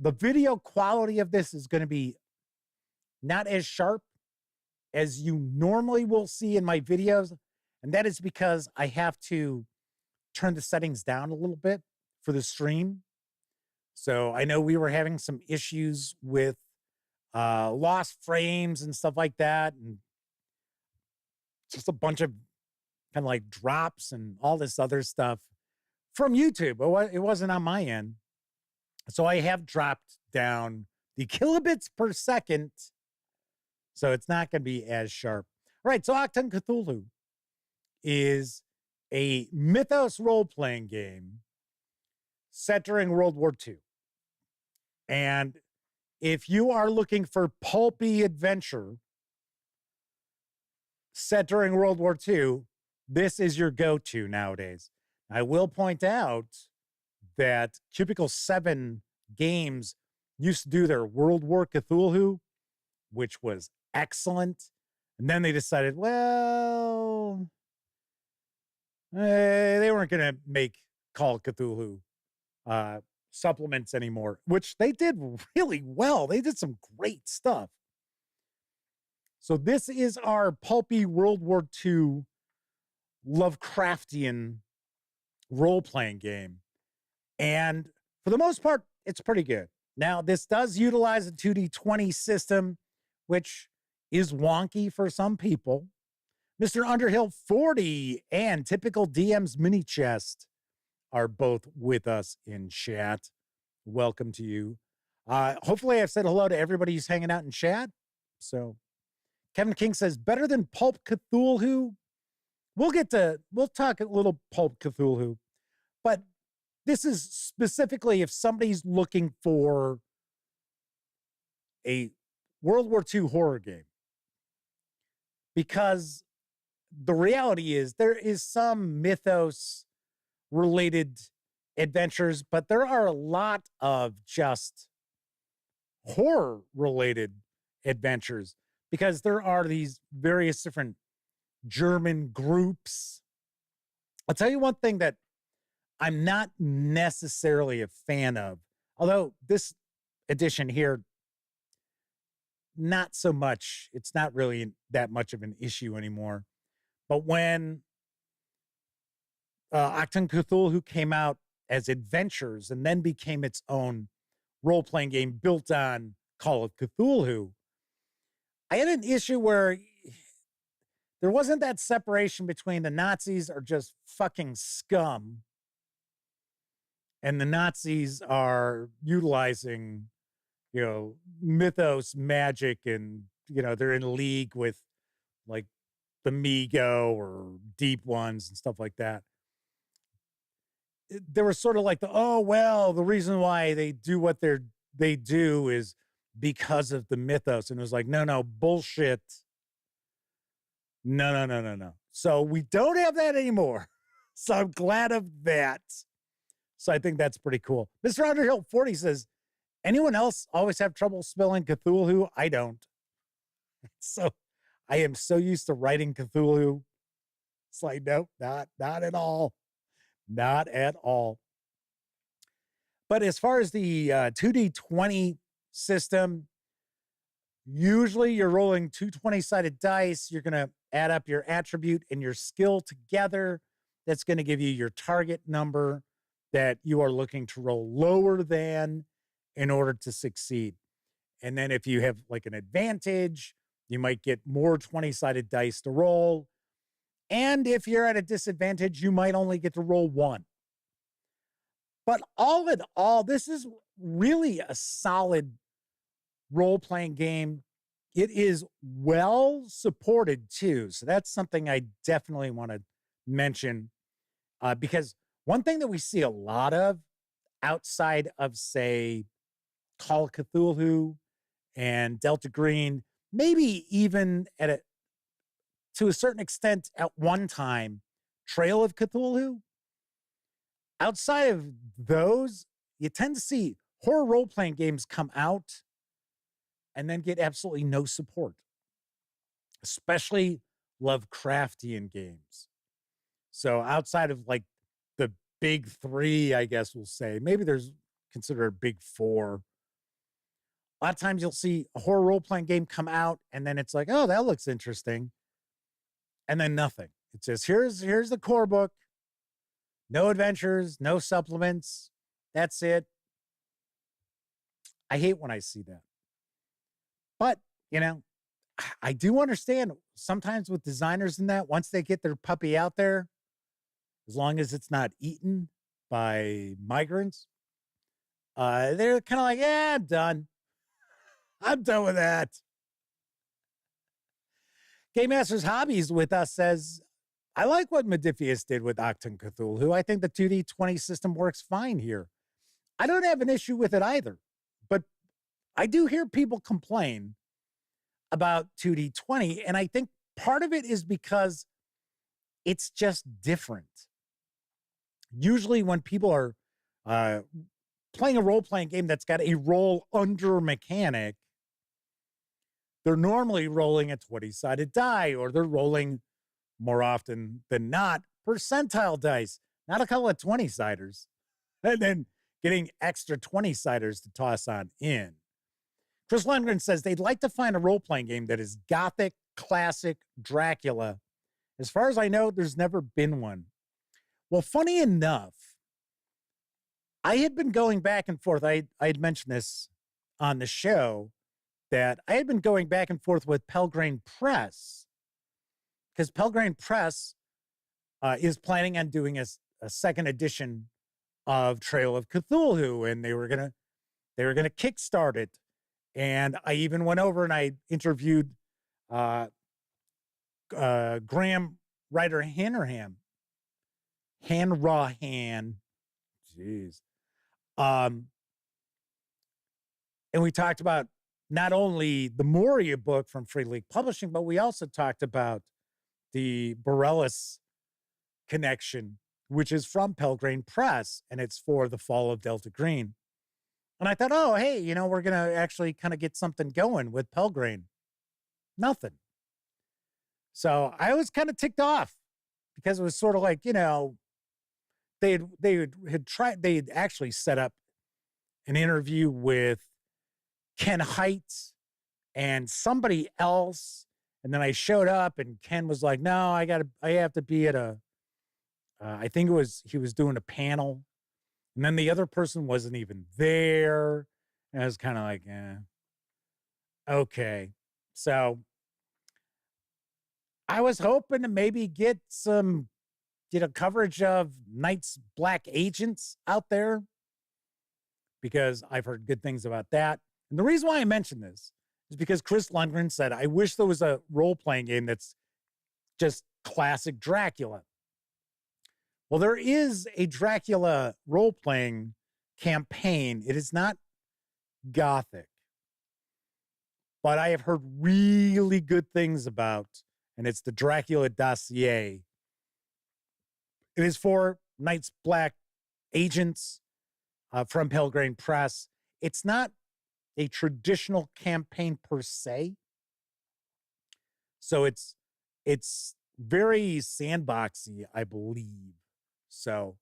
video quality of this is going to be not as sharp as you normally will see in my videos. And that is because I have to turn the settings down a little bit for the stream. So I know we were having some issues with lost frames and stuff like that. And just a bunch of kind of like drops and all this other stuff from YouTube. It wasn't on my end. So I have dropped down the kilobits per second. So it's not going to be as sharp. All right. So Achtung Cthulhu is a mythos role-playing game set during World War II. And if you are looking for pulpy adventure set during World War II, this is your go-to nowadays. I will point out that Cubicle 7 Games used to do their World War Cthulhu, which was excellent. And then they decided, well, they weren't going to make Call of Cthulhu supplements anymore, which they did really well. They did some great stuff. So this is our pulpy World War II Lovecraftian role-playing game. And for the most part, it's pretty good. Now, this does utilize a 2D20 system, which is wonky for some people. Mr. Underhill 40 and Typical DM's Mini Chest are both with us in chat. Welcome to you. Hopefully I've said hello to everybody who's hanging out in chat. So Kevin King says, better than Pulp Cthulhu? We'll talk a little Pulp Cthulhu, but this is specifically if somebody's looking for a World War II horror game. Because the reality is there is some mythos related adventures, but there are a lot of just horror related adventures because there are these various different German groups. I'll tell you one thing that I'm not necessarily a fan of, although this edition here, not so much. It's not really that much of an issue anymore. But when Achtung Cthulhu came out as adventures and then became its own role-playing game built on Call of Cthulhu, I had an issue where there wasn't that separation between the Nazis are just fucking scum and the Nazis are utilizing, mythos, magic, and, they're in league with like the Migo or Deep Ones and stuff like that. There was sort of like the reason why they do what they do is because of the mythos. And it was like, no, bullshit. No. So we don't have that anymore. So I'm glad of that. So I think that's pretty cool. Mr. Underhill 40 says, anyone else always have trouble spelling Cthulhu? I don't. So I am so used to writing Cthulhu. It's like, nope, not at all. Not at all. But as far as the 2D20 system, usually you're rolling two 20-sided dice. You're going to add up your attribute and your skill together. That's going to give you your target number that you are looking to roll lower than in order to succeed. And then if you have like an advantage, you might get more 20-sided dice to roll. And if you're at a disadvantage, you might only get to roll one. But all in all, this is really a solid role-playing game. It is well supported too. So that's something I definitely want to mention because one thing that we see a lot of outside of, say, Call of Cthulhu and Delta Green, maybe even to a certain extent at one time, Trail of Cthulhu. Outside of those, you tend to see horror role-playing games come out and then get absolutely no support, especially Lovecraftian games. So outside of like the big three, I guess we'll say, maybe there's considered a big four. A lot of times you'll see a horror role-playing game come out and then it's like, oh, that looks interesting. And then nothing. It says, here's the core book. No adventures, no supplements. That's it. I hate when I see that. But, I do understand sometimes with designers in that, once they get their puppy out there, as long as it's not eaten by migrants, they're kind of like, yeah, I'm done. I'm done with that. Game Master's Hobbies with us says, I like what Modiphius did with Achtung Cthulhu. I think the 2D20 system works fine here. I don't have an issue with it either, but I do hear people complain about 2D20, and I think part of it is because it's just different. Usually when people are playing a role-playing game that's got a roll under mechanic, they're normally rolling a 20-sided die, or they're rolling more often than not percentile dice, not a couple of 20-siders, and then getting extra 20-siders to toss on in. Chris Lundgren says they'd like to find a role-playing game that is gothic, classic Dracula. As far as I know, there's never been one. Well, funny enough, I had been going back and forth. I had mentioned this on the show, that I had been going back and forth with Pelgrane Press because Pelgrane Press is planning on doing a second edition of Trail of Cthulhu, and they were gonna kickstart it. And I even went over and I interviewed Graham Ryder Hanrahan. Jeez. And we talked about not only the Moria book from Free League Publishing, but we also talked about the Borellus connection, which is from Pelgrane Press, and it's for the Fall of Delta Green. And I thought, oh, hey, we're going to actually kind of get something going with Pelgrane. Nothing. So I was kind of ticked off because it was sort of like, they had actually set up an interview with Ken Height and somebody else. And then I showed up and Ken was like, no, I have to be at I think he was doing a panel. And then the other person wasn't even there. And I was kind of like, okay. So I was hoping to maybe get some, coverage of Night's Black Agents out there, because I've heard good things about that. And the reason why I mention this is because Chris Lundgren said, I wish there was a role-playing game that's just classic Dracula. Well, there is a Dracula role-playing campaign. It is not Gothic, but I have heard really good things about, and it's the Dracula Dossier. It is for Night's Black Agents from Pelgrane Press. It's not a traditional campaign per se. So it's very sandboxy, I believe. So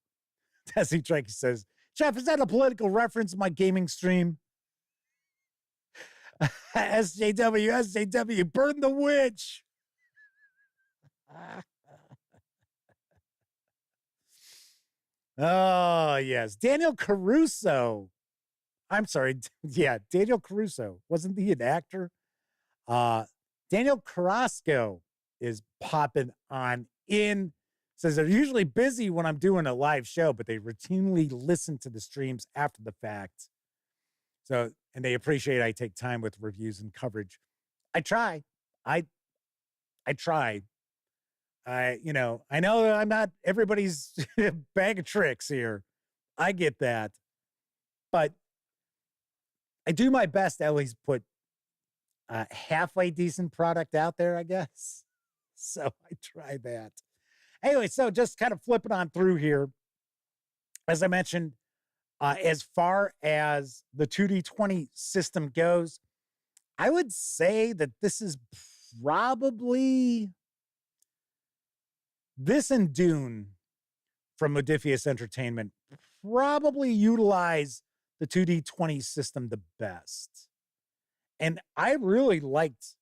Tessie Trike says, Jeff, is that a political reference in my gaming stream? SJW, burn the witch. Oh, yes. Daniel Caruso. I'm sorry. Yeah, Daniel Caruso. Wasn't he an actor? Daniel Carrasco is popping on in. Says they're usually busy when I'm doing a live show, but they routinely listen to the streams after the fact. So, and they appreciate I take time with reviews and coverage. I try. I try. I know that I'm not everybody's bag of tricks here. I get that. But I do my best to at least put a halfway decent product out there, I guess. So I try that. Anyway, so just kind of flipping on through here. As I mentioned, as far as the 2D20 system goes, I would say that this is probably this and Dune from Modiphius Entertainment probably utilize the 2D20 system the best. And I really liked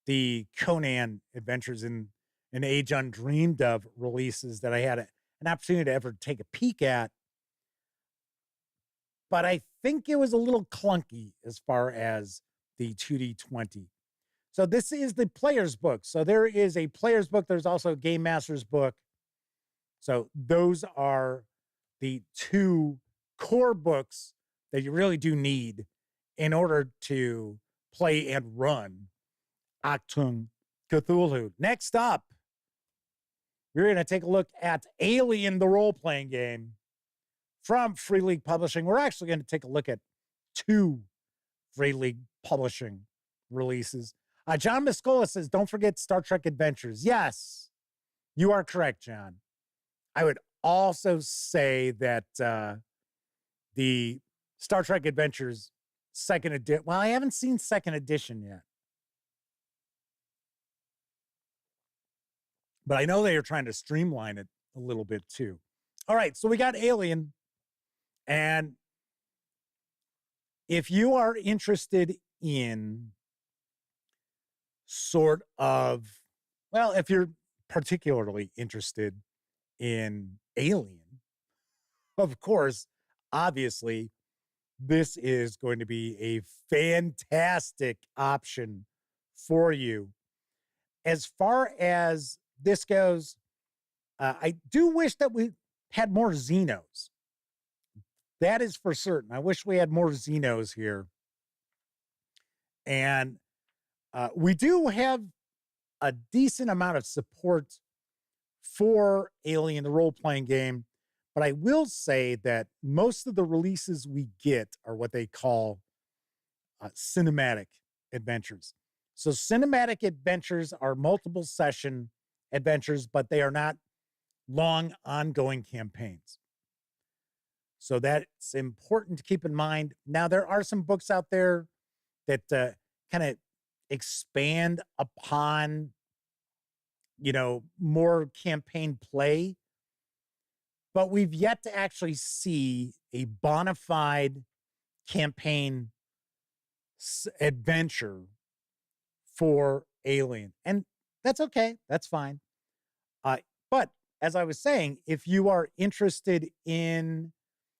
the Conan Adventures in an Age Undreamed Of releases that I had an opportunity to ever take a peek at. But I think it was a little clunky as far as the 2D20. So this is the player's book. So there is a player's book. There's also a game master's book. So those are the two core books that you really do need in order to play and run Achtung Cthulhu. Next up, we're going to take a look at Alien, the role-playing game from Free League Publishing. We're actually going to take a look at two Free League Publishing releases. John Miscola says, don't forget Star Trek Adventures. Yes, you are correct, John. I would also say that the Star Trek Adventures second edition, well, I haven't seen second edition yet. But I know they are trying to streamline it a little bit too. All right, so we got Alien. And if you are interested in sort of, well, if you're particularly interested in Alien, of course, obviously, this is going to be a fantastic option for you. As far as this goes, I do wish that we had more Xenos. That is for certain. I wish we had more Xenos here. And we do have a decent amount of support for Alien, the role-playing game. But I will say that most of the releases we get are what they call cinematic adventures. So cinematic adventures are multiple session adventures, but they are not long ongoing campaigns. So that's important to keep in mind. Now, there are some books out there that kind of expand upon, more campaign play, but we've yet to actually see a bona fide campaign adventure for Alien. And that's okay. That's fine. But as I was saying, if you are interested in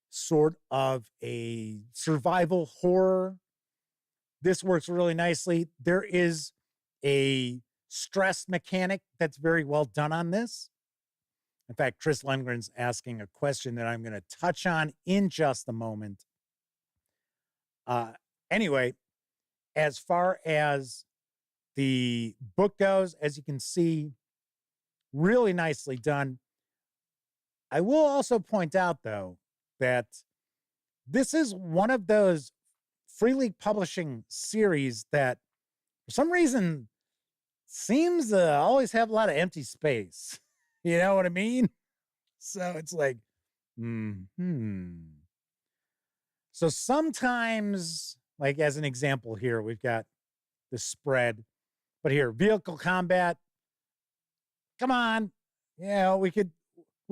sort of a survival horror, this works really nicely. There is a stress mechanic that's very well done on this. In fact, Chris Lundgren's asking a question that I'm going to touch on in just a moment. Anyway, as far as the book goes, as you can see, really nicely done. I will also point out, though, that this is one of those Free League Publishing series that, for some reason, seems to always have a lot of empty space. You know what I mean? So it's like, So sometimes, like as an example here, we've got the spread, but here, vehicle combat. Come on. We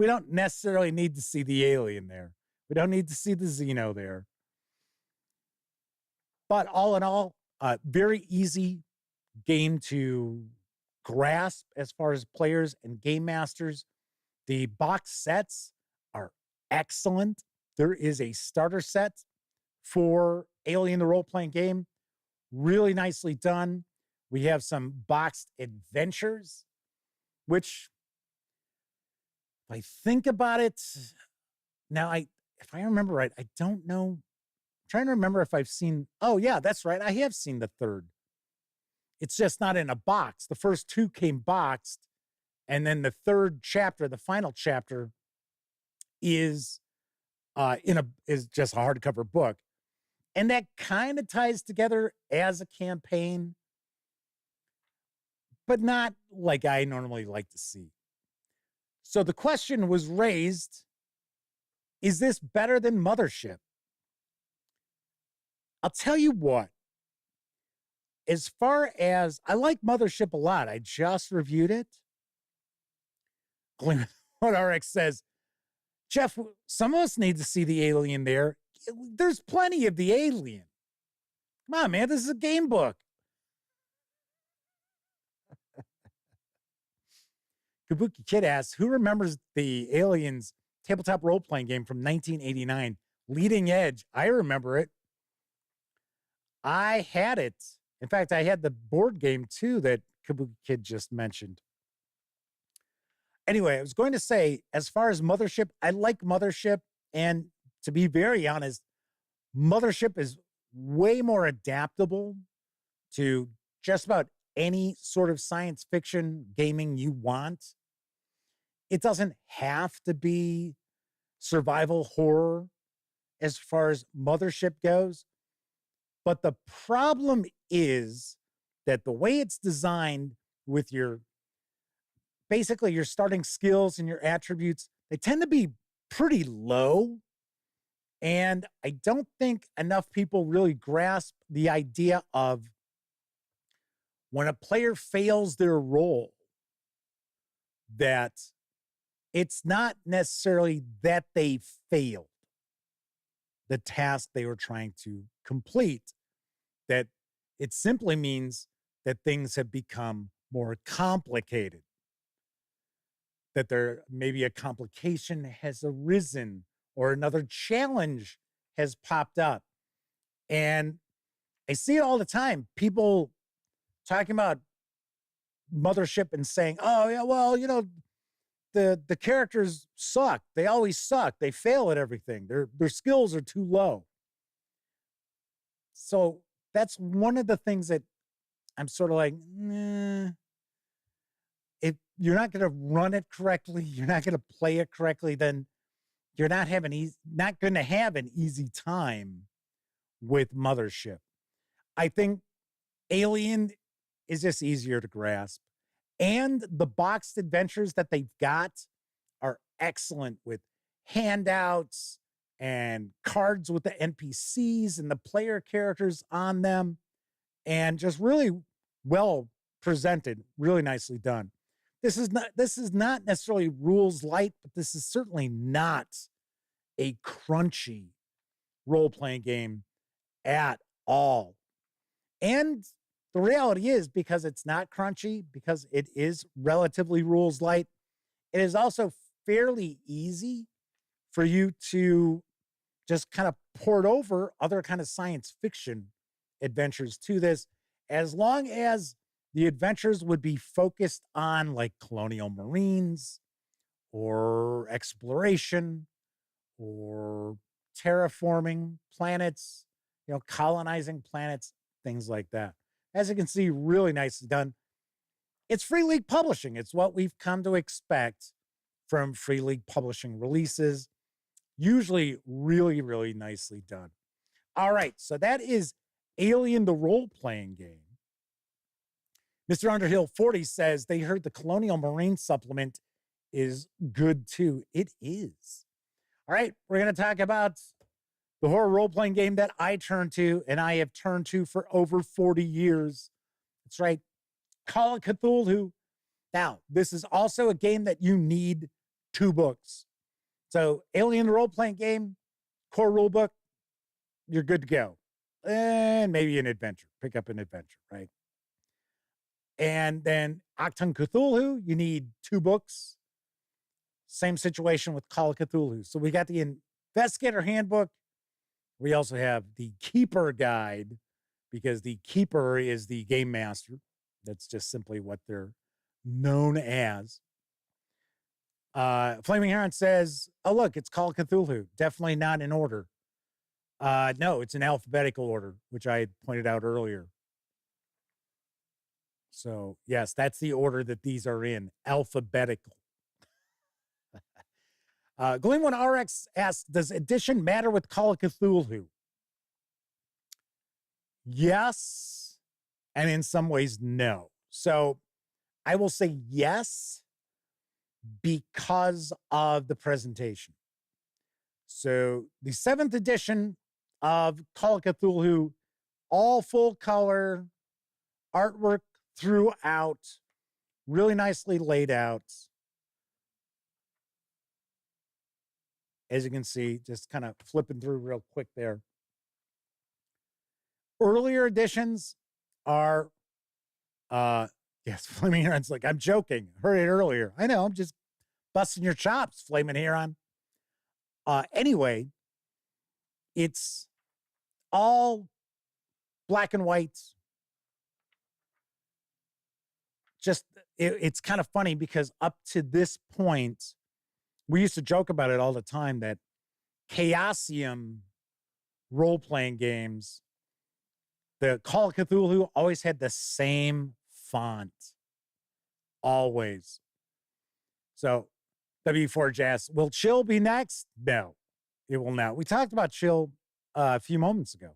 don't necessarily need to see the alien there. We don't need to see the Xeno there. But all in all, very easy game to grasp as far as players and game masters. The box sets are excellent. There is a starter set for Alien, the role-playing game. Really nicely done. We have some boxed adventures, which, if I think about it, now if I remember right, I don't know. I'm trying to remember if I've seen, oh yeah, that's right. I have seen the third. It's just not in a box. The first two came boxed, and then the third chapter, the final chapter, is just a hardcover book. And that kind of ties together as a campaign, but not like I normally like to see. So the question was raised, is this better than Mothership? I'll tell you what. As far as, I like Mothership a lot. I just reviewed it. What RX says, Jeff, some of us need to see the alien there. There's plenty of the alien. Come on, man. This is a game book. Kabuki Kid asks, who remembers the Aliens tabletop role-playing game from 1989? Leading Edge. I remember it. I had it. In fact, I had the board game, too, that Kabuki Kid just mentioned. Anyway, I was going to say, as far as Mothership, I like Mothership. And to be very honest, Mothership is way more adaptable to just about any sort of science fiction gaming you want. It doesn't have to be survival horror as far as Mothership goes. But the problem is that the way it's designed with basically your starting skills and your attributes, they tend to be pretty low. And I don't think enough people really grasp the idea of when a player fails their role, that it's not necessarily that they failed the task they were trying to complete, that it simply means that things have become more complicated, that there maybe a complication has arisen or another challenge has popped up. And I see it all the time. People talking about Mothership and saying, oh, yeah, well, the characters suck. They always suck. They fail at everything. Their skills are too low. So that's one of the things that I'm sort of like, nah. If you're not going to run it correctly, you're not going to play it correctly, then you're not going to have an easy time with Mothership. I think Alien is just easier to grasp. And the boxed adventures that they've got are excellent with handouts and cards with the NPCs and the player characters on them, and just really well presented, really nicely done. This is not necessarily rules light, but this is certainly not a crunchy role-playing game at all. And the reality is, because it's not crunchy, because it is relatively rules light, it is also fairly easy for you to just kind of port over other kind of science fiction adventures to this, as long as the adventures would be focused on like colonial marines or exploration or terraforming planets, colonizing planets, things like that. As you can see, really nicely done. It's Free League Publishing. It's what we've come to expect from Free League Publishing releases. Usually really, really nicely done. All right, so that is Alien, the role-playing game. Mr. Underhill 40 says they heard the Colonial Marine supplement is good too. It is. All right, we're going to talk about the horror role-playing game that I turn to, and I have turned to for over 40 years. That's right, Call of Cthulhu. Now, this is also a game that you need 2 books. So, Alien, the role-playing game, core rulebook, you're good to go. And maybe an adventure. Pick up an adventure, right? And then Achtung Cthulhu, you need 2 books. Same situation with Call of Cthulhu. So we got the Investigator Handbook. We also have the Keeper Guide, because the Keeper is the game master. That's just simply what they're known as. Flaming Heron says, oh, look, it's Call of Cthulhu. Definitely not in order. No, it's in alphabetical order, which I had pointed out earlier. So, yes, that's the order that these are in, alphabetical. Gleam1 RX asks, does addition matter with Call of Cthulhu? Yes, and in some ways, no. So I will say yes because of the presentation. So the 7th edition of Call of Cthulhu, all full color artwork throughout, really nicely laid out. As you can see, just kind of flipping through real quick there. Earlier editions are, yes, Flaming Heron's like, I'm joking. Heard it earlier. I know, I'm just busting your chops, Flaming Heron. Anyway, it's all black and white. Just, it's kind of funny because up to this point, we used to joke about it all the time that Chaosium role-playing games, the Call of Cthulhu always had the same font. Always. So, W4 Jazz, will Chill be next? No, it will not. We talked about Chill a few moments ago.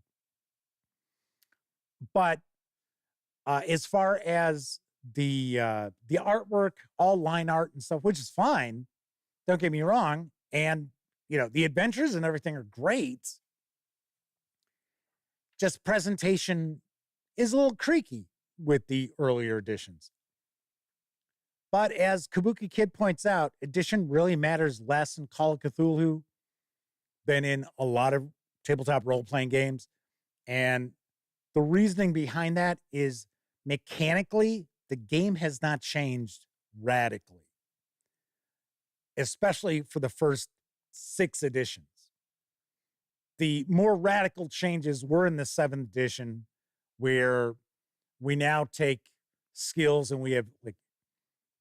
But as far as the artwork, all line art and stuff, which is fine, don't get me wrong, and the adventures and everything are great. Just presentation is a little creaky with the earlier editions. But as Kabuki Kid points out, edition really matters less in Call of Cthulhu than in a lot of tabletop role-playing games. And the reasoning behind that is mechanically, the game has not changed radically, especially for the first 6 editions. The more radical changes were in the 7th edition, where we now take skills, and we have like,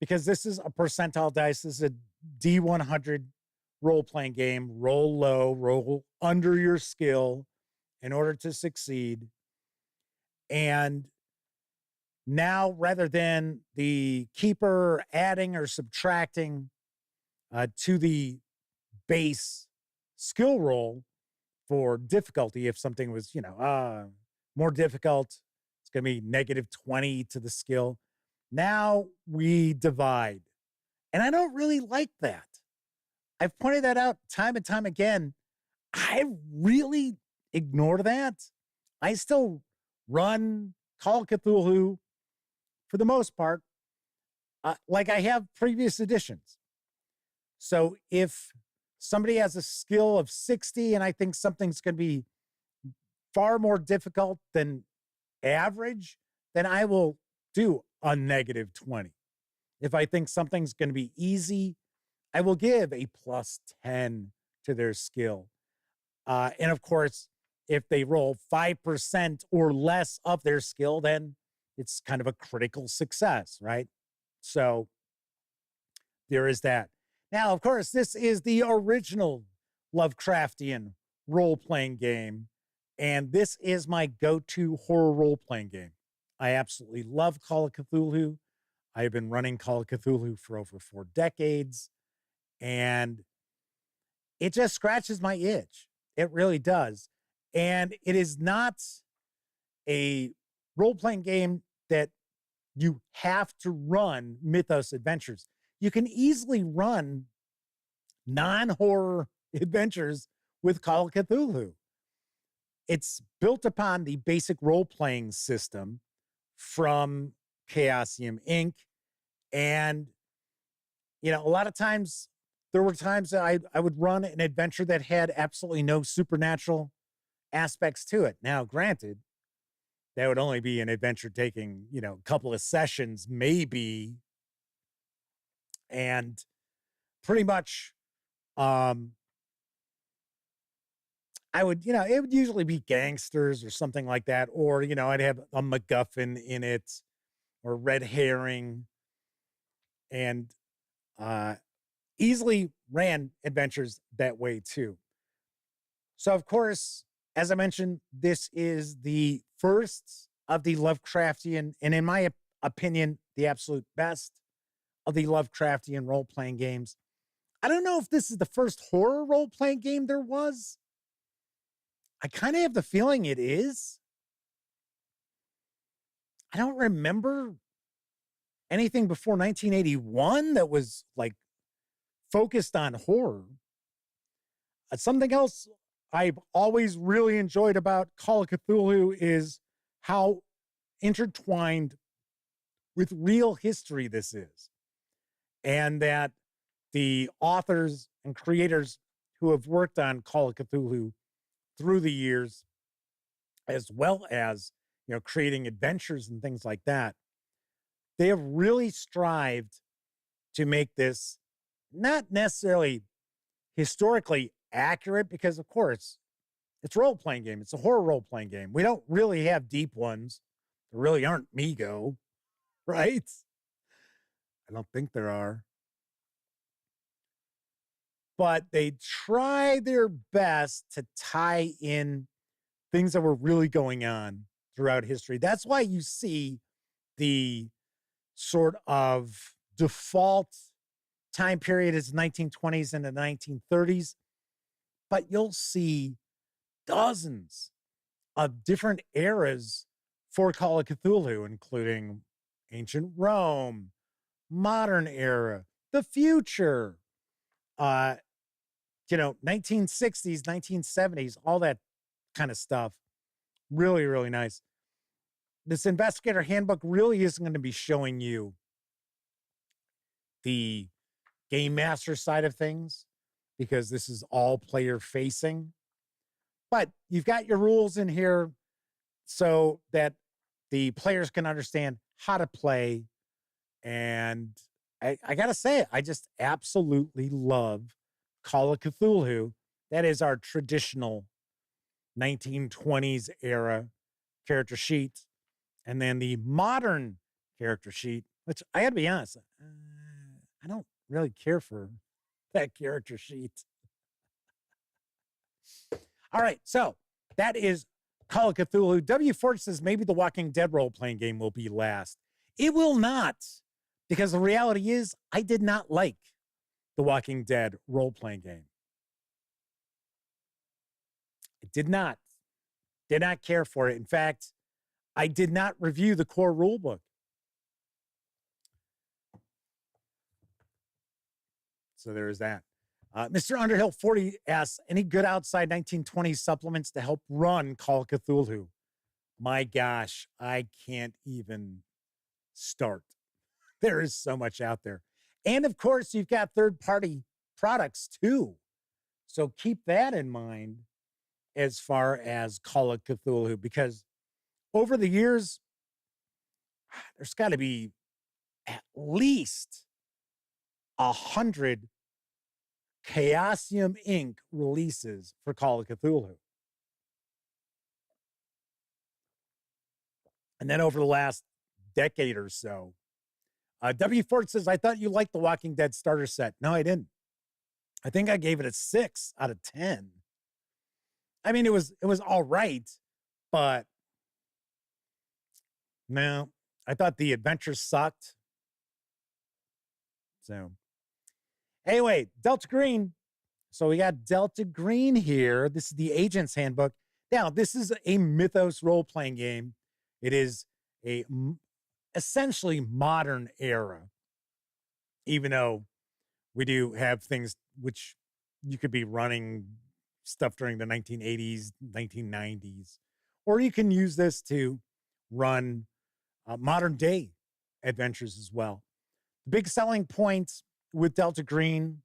because this is a percentile dice, this is a D100 role-playing game. Roll low, roll under your skill in order to succeed. And now, rather than the keeper adding or subtracting to the base skill roll for difficulty, if something was, more difficult, it's going to be -20 to the skill. Now we divide. And I don't really like that. I've pointed that out time and time again. I really ignore that. I still run Call of Cthulhu for the most part, like I have previous editions. So if somebody has a skill of 60 and I think something's going to be far more difficult than average, then I will do a -20. If I think something's going to be easy, I will give a +10 to their skill. And of course, if they roll 5% or less of their skill, then it's kind of a critical success, right? So there is that. Now, of course, this is the original Lovecraftian role-playing game, and this is my go-to horror role-playing game. I absolutely love Call of Cthulhu. I've been running Call of Cthulhu for over 4 decades, and it just scratches my itch. It really does. And it is not a role-playing game that you have to run Mythos adventures. You can easily run non-horror adventures with Call of Cthulhu. It's built upon the basic role-playing system from Chaosium Inc. And, a lot of times, there were times that I would run an adventure that had absolutely no supernatural aspects to it. Now, granted, that would only be an adventure taking, a couple of sessions, maybe. And pretty much, I would, it would usually be gangsters or something like that. Or, I'd have a MacGuffin in it or red herring, and easily ran adventures that way too. So, of course, as I mentioned, this is the first of the Lovecraftian, and in my opinion, the absolute best of the Lovecraftian role-playing games. I don't know if this is the first horror role-playing game there was. I kind of have the feeling it is. I don't remember anything before 1981 that was like focused on horror. Something else I've always really enjoyed about Call of Cthulhu is how intertwined with real history this is. And that the authors and creators who have worked on Call of Cthulhu through the years, as well as, creating adventures and things like that, they have really strived to make this not necessarily historically accurate, because of course it's a role-playing game. It's a horror role-playing game. We don't really have deep ones. There really aren't Mego, right? I don't think there are. But they try their best to tie in things that were really going on throughout history. That's why you see the sort of default time period is 1920s and the 1930s, but you'll see dozens of different eras for Call of Cthulhu, including ancient Rome, modern era, the future, 1960s, 1970s, all that kind of stuff. Really, really nice. This investigator handbook really isn't going to be showing you the game master side of things, because this is all player facing. But you've got your rules in here so that the players can understand how to play. And I got to say, I just absolutely love Call of Cthulhu. That is our traditional 1920s era character sheet. And then the modern character sheet, which I got to be honest, I don't really care for that character sheet. All right, so that is Call of Cthulhu. W. Ford says maybe the Walking Dead role-playing game will be last. It will not, because the reality is I did not like the Walking Dead role-playing game. I did not care for it. In fact, I did not review the core rulebook. So there is that. Mr. Underhill 40 asks, any good outside 1920s supplements to help run Call of Cthulhu? My gosh, I can't even start. There is so much out there. And of course, you've got third-party products too. So keep that in mind as far as Call of Cthulhu, because over the years, there's got to be at least 100 Chaosium Inc. releases for Call of Cthulhu. And then over the last decade or so, W. Ford says, I thought you liked the Walking Dead starter set. No, I didn't. I think I gave it a 6 out of 10. I mean, it was all right, but no, I thought the adventures sucked. So anyway, Delta Green. So we got Delta Green here. This is the Agent's Handbook. Now, this is a Mythos role-playing game. It is a essentially modern era, even though we do have things which you could be running stuff during the 1980s, 1990s, or you can use this to run modern day adventures as well. The big selling point with Delta Green,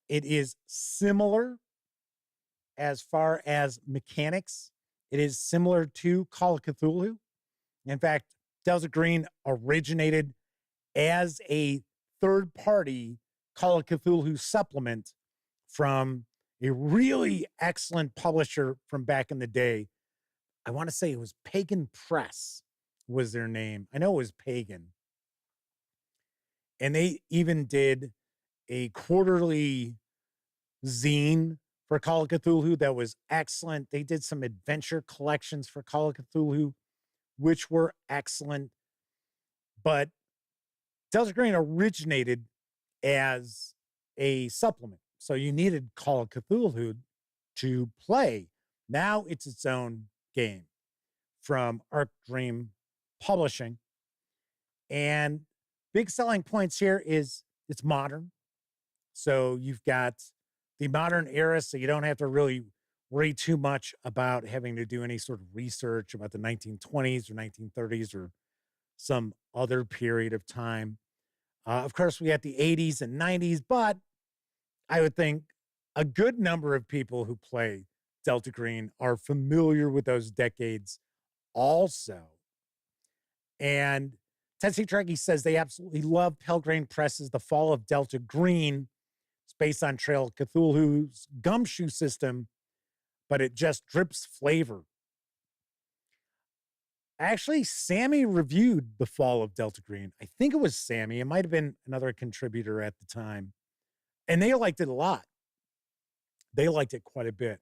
it is similar as far as mechanics. It is similar to Call of Cthulhu. In fact, Delta Green originated as a third-party Call of Cthulhu supplement from a really excellent publisher from back in the day. I want to say it was Pagan Press was their name. I know it was Pagan. And they even did a quarterly zine for Call of Cthulhu that was excellent. They did some adventure collections for Call of Cthulhu, which were excellent. But Delta Green originated as a supplement. So you needed Call of Cthulhu to play. Now it's its own game from Arcdream Publishing. And big selling points here is it's modern. So you've got the modern era, so you don't have to really worry too much about having to do any sort of research about the 1920s or 1930s or some other period of time. Of course, we had the 80s and 90s, but I would think a good number of people who play Delta Green are familiar with those decades also. And Tennessee Trekkie says they absolutely love Pelgrane Press's The Fall of Delta Green. It's based on Trail of Cthulhu's gumshoe system, but it just drips flavor. Actually, Sammy reviewed The Fall of Delta Green. I think it was Sammy. It might have been another contributor at the time. And they liked it a lot. They liked it quite a bit.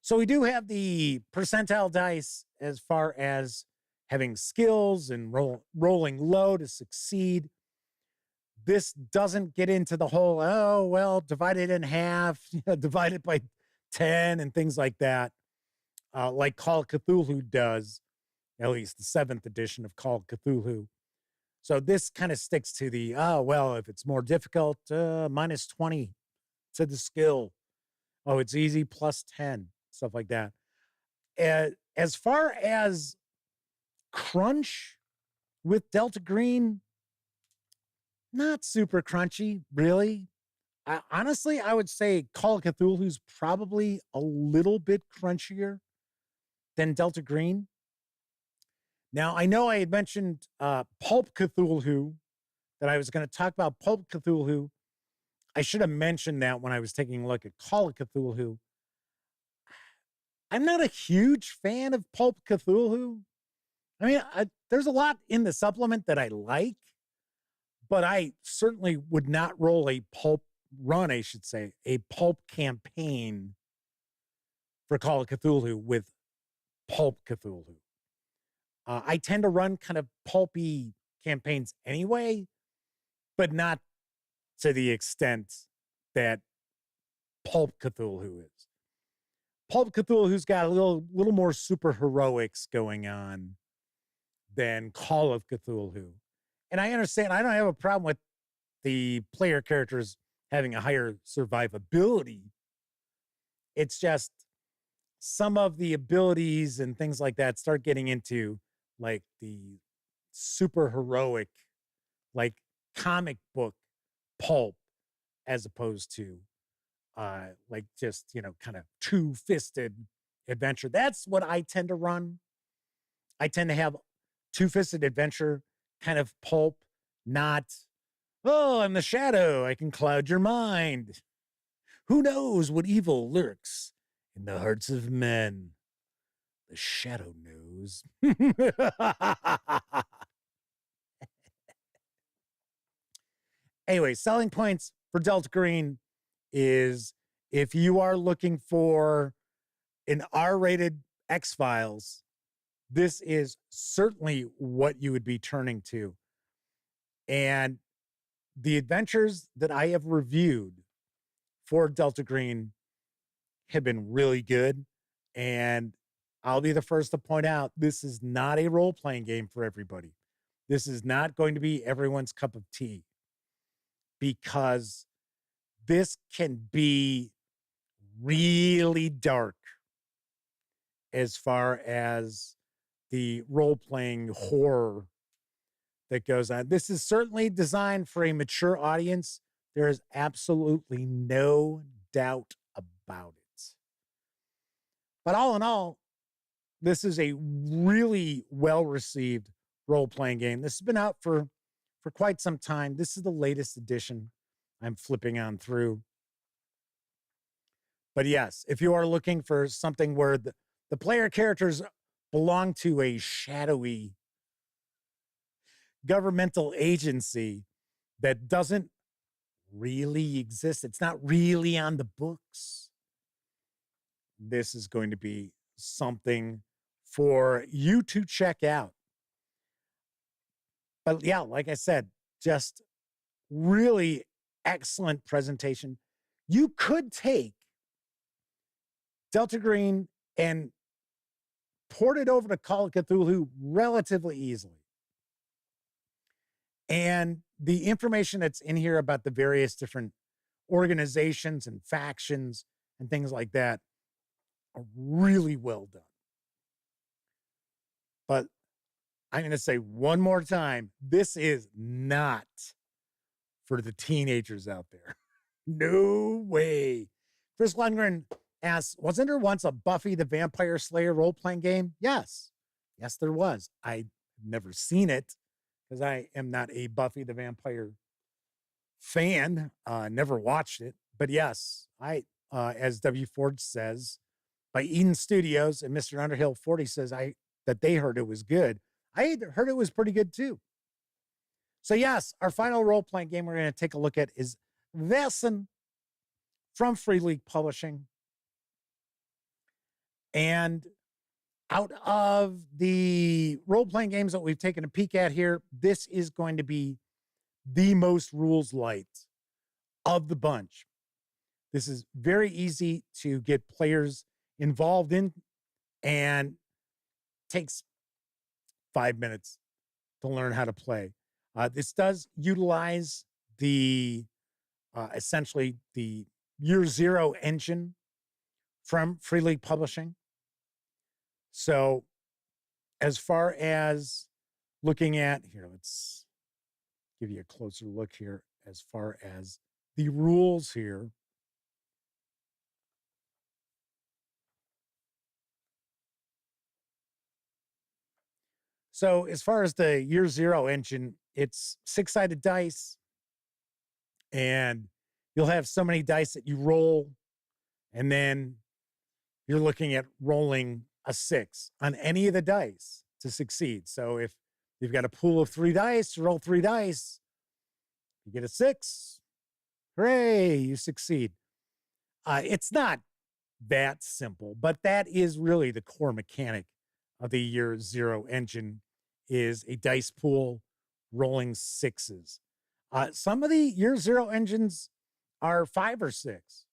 So we do have the percentile dice as far as having skills and rolling low to succeed. This doesn't get into the whole, oh, well, divide it in half, divide it by 10 and things like that, like Call of Cthulhu does, at least the 7th edition of Call of Cthulhu. So this kind of sticks to the, oh, well, if it's more difficult, minus 20 to the skill. Oh, it's easy, plus 10, stuff like that. As far as crunch with Delta Green, not super crunchy, really. Honestly, I would say Call of Cthulhu's probably a little bit crunchier than Delta Green. Now, I know I had mentioned Pulp Cthulhu, that I was going to talk about Pulp Cthulhu. I should have mentioned that when I was taking a look at Call of Cthulhu. I'm not a huge fan of Pulp Cthulhu. I mean, there's a lot in the supplement that I like, but I certainly would not roll a pulp run, I should say, a pulp campaign for Call of Cthulhu with Pulp Cthulhu. I tend to run kind of pulpy campaigns anyway, but not to the extent that Pulp Cthulhu is. Pulp Cthulhu's got a little more super heroics going on than Call of Cthulhu. And I understand, I don't have a problem with the player characters having a higher survivability. It's just some of the abilities and things like that start getting into like the super heroic, like comic book pulp, as opposed to like just, kind of two-fisted adventure. That's what I tend to run. I tend to have two-fisted adventure kind of pulp, not, oh, I'm the shadow, I can cloud your mind. Who knows what evil lurks in the hearts of men? The shadow knows. Anyway, selling points for Delta Green is if you are looking for an R-rated X-Files, this is certainly what you would be turning to. And the adventures that I have reviewed for Delta Green have been really good. And I'll be the first to point out, this is not a role-playing game for everybody. This is not going to be everyone's cup of tea, because this can be really dark as far as the role-playing horror that goes on. This is certainly designed for a mature audience. There is absolutely no doubt about it. But all in all, this is a really well-received role-playing game. This has been out for quite some time. This is the latest edition I'm flipping on through. But yes, if you are looking for something where the player characters belong to a shadowy governmental agency that doesn't really exist, it's not really on the books, this is going to be something for you to check out. But yeah, like I said, just really excellent presentation. You could take Delta Green and port it over to Call of Cthulhu relatively easily. And the information that's in here about the various different organizations and factions and things like that are really well done. But I'm going to say one more time, this is not for the teenagers out there. No way. Chris Lundgren asks, wasn't there once a Buffy the Vampire Slayer role-playing game? Yes. Yes, there was. I've never seen it because I am not a Buffy the Vampire fan. Never watched it. But yes, as W. Ford says, by Eden Studios, and Mr. Underhill 40 says that they heard it was good. I heard it was pretty good too. So yes, our final role-playing game we're going to take a look at is Vaesen from Free League Publishing. And out of the role-playing games that we've taken a peek at here, this is going to be the most rules light of the bunch. This is very easy to get players involved in and takes 5 minutes to learn how to play. This does utilize the essentially the Year Zero engine from Free League Publishing. So as far as looking at here, let's give you a closer look here as far as the rules here. So as far as the Year Zero engine, it's 6-sided dice, and you'll have so many dice that you roll, and then you're looking at rolling a 6 on any of the dice. to succeed. So if you've got a pool of 3 dice, you roll 3 dice, you get a 6, hooray, you succeed. It's not that simple, but that is really the core mechanic of the Year Zero engine, is a dice pool rolling 6s. Some of the Year Zero engines are 5 or 6.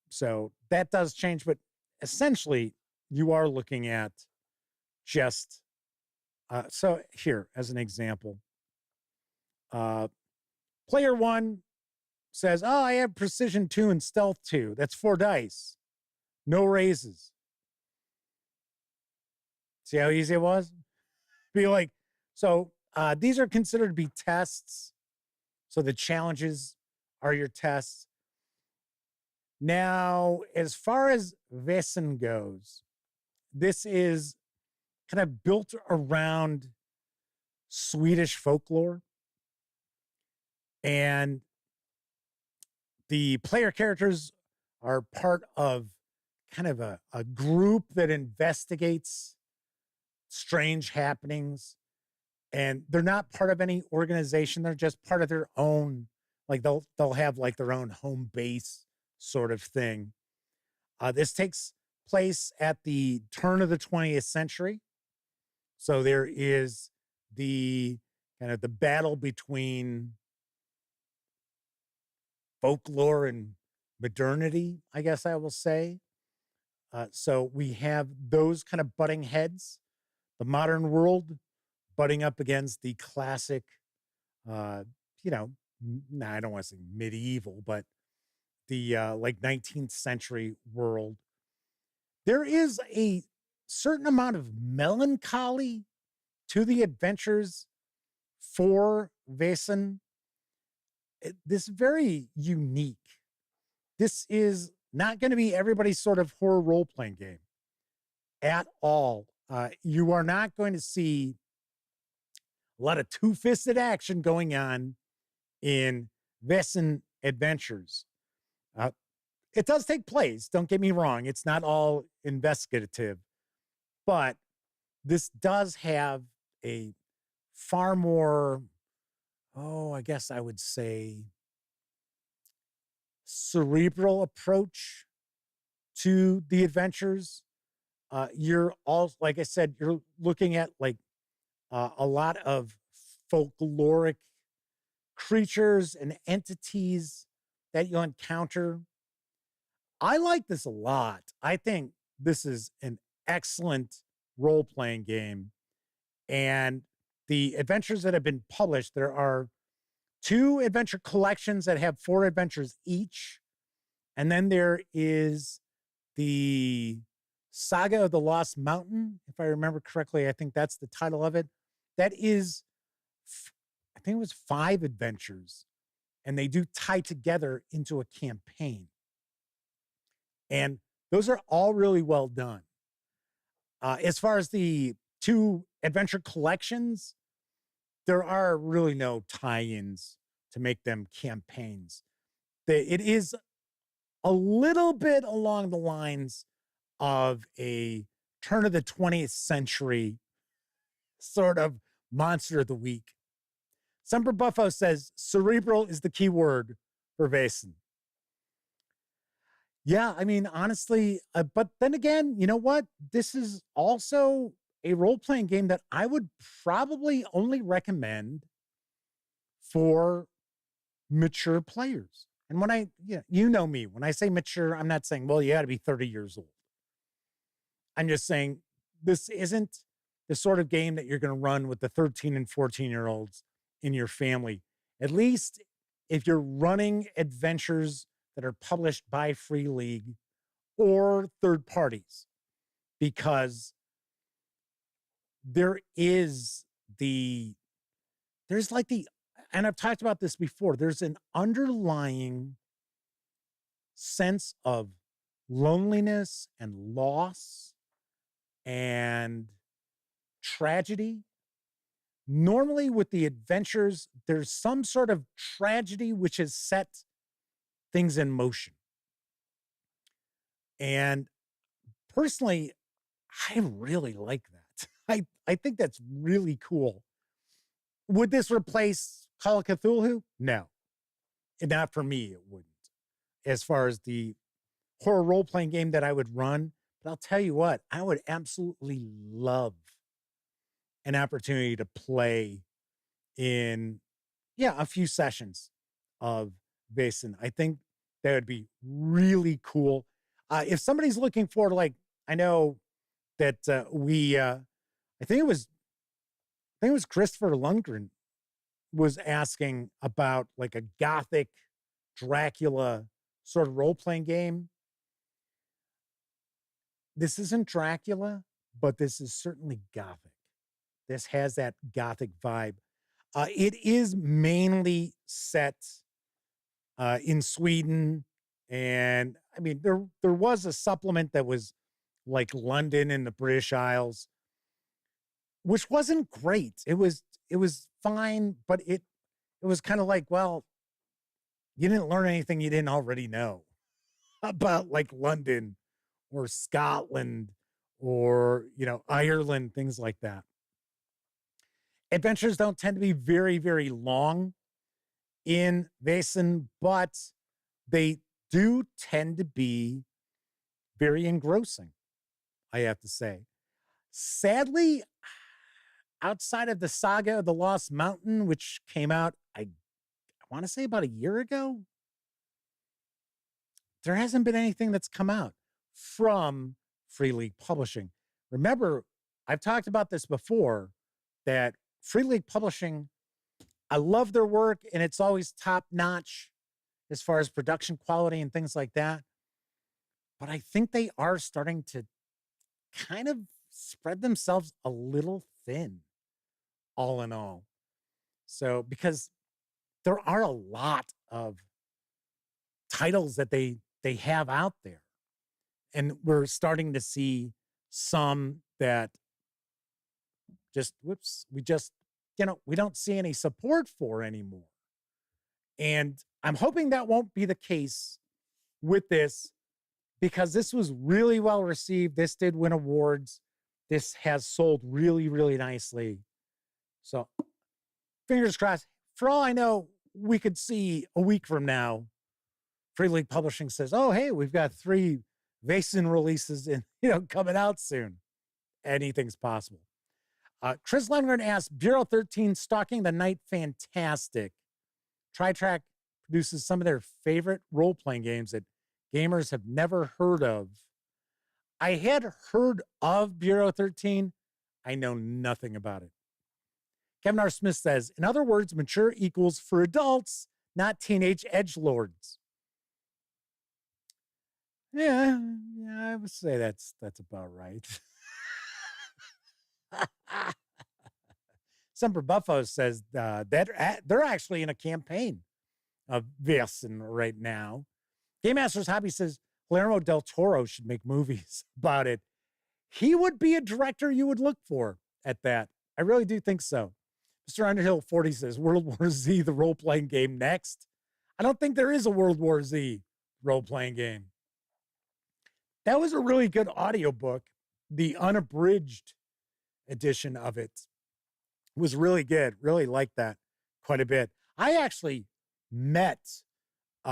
So that does change, but essentially you are looking at just, so here as an example, player 1 says, oh, I have precision 2 and stealth 2. That's 4 dice. No raises. See how easy it was? Be like, so these are considered to be tests. So the challenges are your tests. Now, as far as Vaesen goes, this is kind of built around Swedish folklore. And the player characters are part of kind of a group that investigates strange happenings. And they're not part of any organization. They're just part of their own, like they'll have like their own home base sort of thing. This takes place at the turn of the 20th century. So there is the kind of the battle between folklore and modernity, I guess I will say. So we have those kind of butting heads, the modern world butting up against the classic, I don't want to say medieval, but the like 19th century world. There is a certain amount of melancholy to the adventures for Vaesen. This is very unique. This is not going to be everybody's sort of horror role-playing game at all. You are not going to see a lot of two-fisted action going on in Vaesen Adventures. It does take place, don't get me wrong. It's not all investigative, but this does have a far more, I guess I would say, cerebral approach to the adventures. You're all, like I said, you're looking at like a lot of folkloric creatures and entities that you'll encounter. I like this a lot. I think this is an excellent role-playing game. And the adventures that have been published, there are 2 adventure collections that have 4 adventures each. And then there is the Saga of the Lost Mountain, if I remember correctly. I think that's the title of it. That is, I think it was 5 adventures, and they do tie together into a campaign. And those are all really well done. As far as the 2 adventure collections, there are really no tie-ins to make them campaigns. It is a little bit along the lines of a turn of the 20th century sort of monster of the week. Semper Buffo says cerebral is the key word for Vaesen. Yeah, I mean, honestly, but then again, you know what? This is also a role-playing game that I would probably only recommend for mature players. And when you know me, when I say mature, I'm not saying, well, you got to be 30 years old. I'm just saying this isn't the sort of game that you're going to run with the 13 and 14-year-olds in your family. At least if you're running adventures that are published by Free League or third parties, because there's like and I've talked about this before, there's an underlying sense of loneliness and loss and tragedy. Normally with the adventures, there's some sort of tragedy which has set things in motion. And personally, I really like that. that. I think that's really cool. Would this replace Call of Cthulhu? No. And not for me, it wouldn't. As far as the horror role-playing game that I would run. But I'll tell you what, I would absolutely love an opportunity to play in, a few sessions of Vaesen. I think that would be really cool. If somebody's looking for, like, I know that I think it was Christopher Lundgren was asking about like a gothic Dracula sort of role-playing game. This isn't Dracula, but this is certainly gothic. This has that gothic vibe. It is mainly set in Sweden. And I mean, there was a supplement that was like London and the British Isles, which wasn't great. It was fine, but it was kind of like, well, you didn't learn anything you didn't already know about like London or Scotland or, Ireland, things like that. Adventures don't tend to be very, very long in Vaesen, but they do tend to be very engrossing, I have to say. Sadly, outside of the Saga of the Lost Mountain, which came out, I want to say about a year ago, there hasn't been anything that's come out from Free League Publishing. Remember, I've talked about this before, that Free League Publishing, I love their work, and it's always top-notch as far as production quality and things like that. But I think they are starting to kind of spread themselves a little thin, all in all. So, because there are a lot of titles that they have out there. And we're starting to see some that we don't see any support for anymore. And I'm hoping that won't be the case with this, because this was really well received. This did win awards. This has sold really, really nicely. So fingers crossed. For all I know, we could see a week from now, Free League Publishing says, oh, hey, we've got 3 Vaesen releases coming out soon. Anything's possible. Chris Lundgren asked, Bureau 13 Stalking the Night fantastic. TriTrack produces some of their favorite role-playing games that gamers have never heard of. I had heard of Bureau 13. I know nothing about it. Kevin R. Smith says, in other words, mature equals for adults, not teenage edgelords. Yeah, I would say that's about right. Semper Buffo says that they're actually in a campaign of Vaesen right now. Game Master's Hobby says Guillermo del Toro should make movies about it. He would be a director you would look for at that. I really do think so. Mr. Underhill 40 says World War Z, the role-playing game next. I don't think there is a World War Z role-playing game. That was a really good audiobook. The unabridged edition of it was really good. Really liked that quite a bit. I actually met